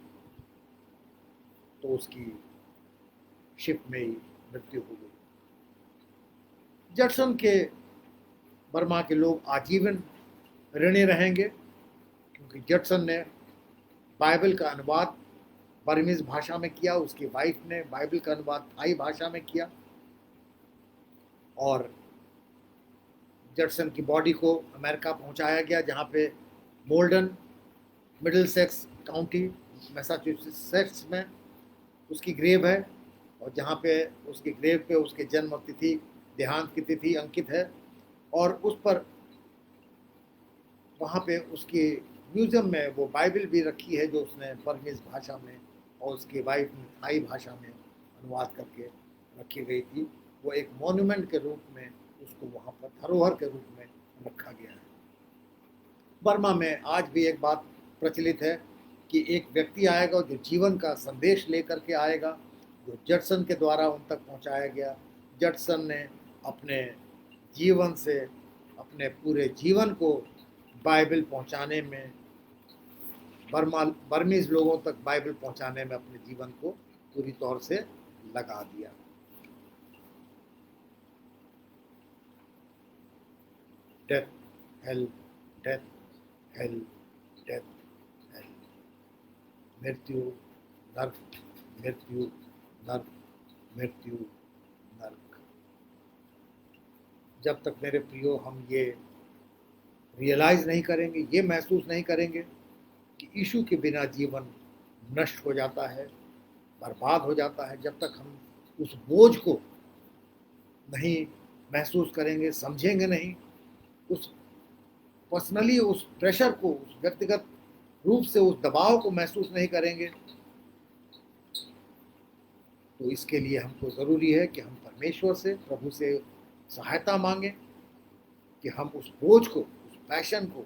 [SPEAKER 1] तो उसकी शिप में ही मृत्यु हो गई। जडसन के बर्मा के लोग आजीवन ऋणी रहेंगे, क्योंकि जडसन ने बाइबल का अनुवाद बर्मीज भाषा में किया, उसकी वाइफ ने बाइबल का अनुवाद थाई भाषा में किया, और जडसन की बॉडी को अमेरिका पहुंचाया गया, जहां पे मोल्डन, मिडिलसेक्स काउंटी, मैसाचुसेट्स में उसकी ग्रेव है, और जहाँ पे उसकी ग्रेव पे उसके जन्म तिथि, देहांत की तिथि अंकित है। और उस पर वहाँ पे उसकी म्यूजियम में वो बाइबल भी रखी है, जो उसने बर्मीज भाषा में और उसकी वाइफ ने थाई भाषा में अनुवाद करके रखी गई थी। वो एक मॉन्यूमेंट के रूप में उसको वहाँ पर धरोहर के रूप में रखा गया है। बर्मा में आज भी एक बात प्रचलित है कि एक व्यक्ति आएगा जो जीवन का संदेश लेकर के आएगा, जो जडसन के द्वारा उन तक पहुंचाया गया। जडसन ने अपने जीवन से, अपने पूरे जीवन को बाइबल पहुंचाने में, बर्मीज लोगों तक बाइबल पहुंचाने में अपने जीवन को पूरी तौर से लगा दिया। Death, hello, death, hello, death, hello, मृत्यु, नर्क, मृत्यु, नर्क, मृत्यु, नर्क। जब तक मेरे प्रियो हम ये रियलाइज नहीं करेंगे, ये महसूस नहीं करेंगे कि यीशु के बिना जीवन नष्ट हो जाता है, बर्बाद हो जाता है, जब तक हम उस बोझ को नहीं महसूस करेंगे, समझेंगे नहीं, उस पर्सनली उस प्रेशर को, उस व्यक्तिगत रूप से उस दबाव को महसूस नहीं करेंगे, तो इसके लिए हमको ज़रूरी है कि हम परमेश्वर से, प्रभु से सहायता मांगें कि हम उस बोझ को, उस पैशन को,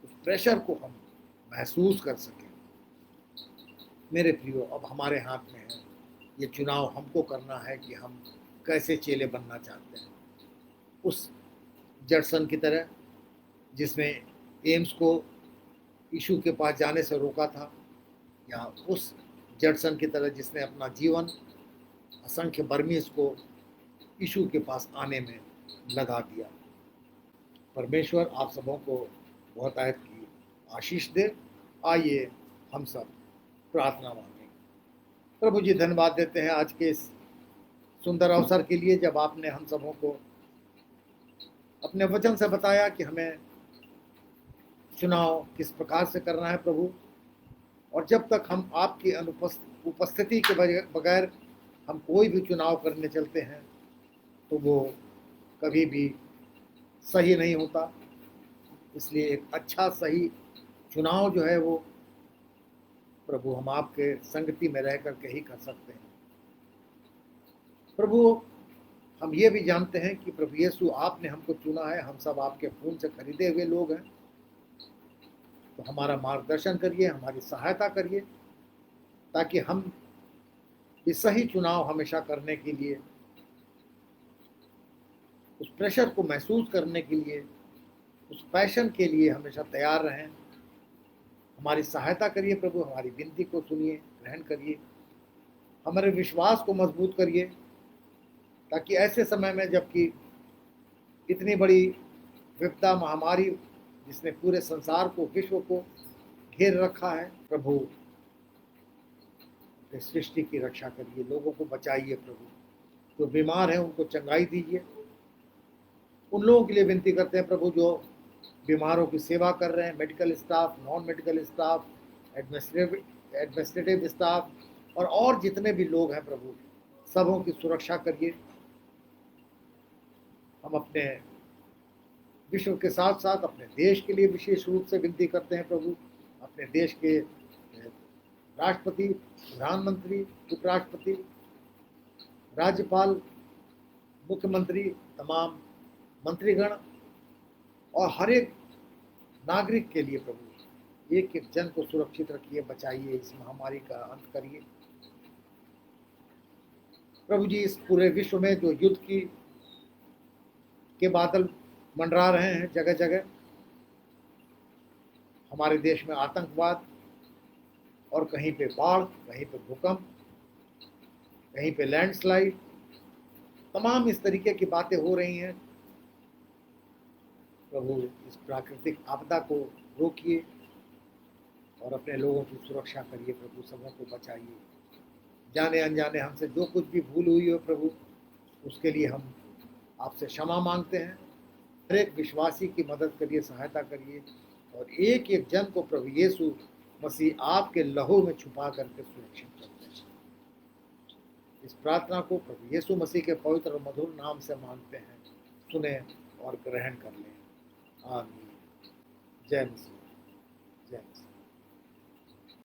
[SPEAKER 1] उस प्रेशर को हम महसूस कर सकें। मेरे प्रियो, अब हमारे हाथ में है, ये चुनाव हमको करना है कि हम कैसे चेले बनना चाहते हैं। उस जडसन की तरह जिसने एम्स को यीशु के पास जाने से रोका था, या उस जडसन की तरह जिसने अपना जीवन असंख्य बर्मीज को यीशु के पास आने में लगा दिया। परमेश्वर आप सबों को बहुत आयत की आशीष दे। आइए हम सब प्रार्थना मांगें। प्रभु जी, धन्यवाद देते हैं आज के इस सुंदर अवसर के लिए, जब आपने हम सबों को अपने वचन से बताया कि हमें चुनाव किस प्रकार से करना है प्रभु। और जब तक हम आपकी उपस्थिति के बगैर हम कोई भी चुनाव करने चलते हैं, तो वो कभी भी सही नहीं होता। इसलिए एक अच्छा सही चुनाव जो है वो प्रभु हम आपके संगति में रह करके ही कर सकते हैं। प्रभु हम ये भी जानते हैं कि प्रभु यीशु आपने हमको चुना है, हम सब आपके खून से खरीदे हुए लोग हैं। तो हमारा मार्गदर्शन करिए, हमारी सहायता करिए, ताकि हम इस सही चुनाव हमेशा करने के लिए, उस प्रेशर को महसूस करने के लिए, उस पैशन के लिए हमेशा तैयार रहें। हमारी सहायता करिए प्रभु, हमारी विनती को सुनिए, ग्रहण करिए, हमारे विश्वास को मजबूत करिए, ताकि ऐसे समय में जबकि इतनी बड़ी विपदा महामारी जिसने पूरे संसार को, विश्व को घेर रखा है, प्रभु सृष्टि की रक्षा करिए, लोगों को बचाइए प्रभु। जो बीमार हैं उनको चंगाई दीजिए। उन लोगों के लिए विनती करते हैं प्रभु जो बीमारों की सेवा कर रहे हैं, medical staff, non medical staff, administrative staff और जितने भी लोग हैं प्रभु, सबों की सुरक्षा करिए। हम अपने विश्व के साथ साथ अपने देश के लिए विशेष रूप से विनती करते हैं प्रभु। अपने देश के राष्ट्रपति, प्रधानमंत्री, उपराष्ट्रपति, राज्यपाल, मुख्यमंत्री, तमाम मंत्रीगण और हर एक नागरिक के लिए प्रभु एक एक जन को सुरक्षित रखिए, बचाइए, इस महामारी का अंत करिए प्रभु जी। इस पूरे विश्व में जो युद्ध के बादल मंडरा रहे हैं जगह जगह, हमारे देश में आतंकवाद और कहीं पे बाढ़, कहीं पे भूकंप, कहीं पे लैंडस्लाइड, तमाम इस तरीके की बातें हो रही हैं प्रभु। इस प्राकृतिक आपदा को रोकिए और अपने लोगों की सुरक्षा करिए प्रभु, सबों को बचाइए। जाने अनजाने हमसे जो कुछ भी भूल हुई हो प्रभु, उसके लिए हम आपसे क्षमा मांगते हैं। हर एक विश्वासी की मदद करिए, सहायता करिए और एक एक जन को प्रभु यीशु मसीह आपके लहू में छुपा करके सुरक्षित करते हैं। इस प्रार्थना को प्रभु यीशु मसीह के पवित्र और मधुर नाम से मांगते हैं, सुने और ग्रहण कर लें। आमीन। जय मसीह, जय मसीह।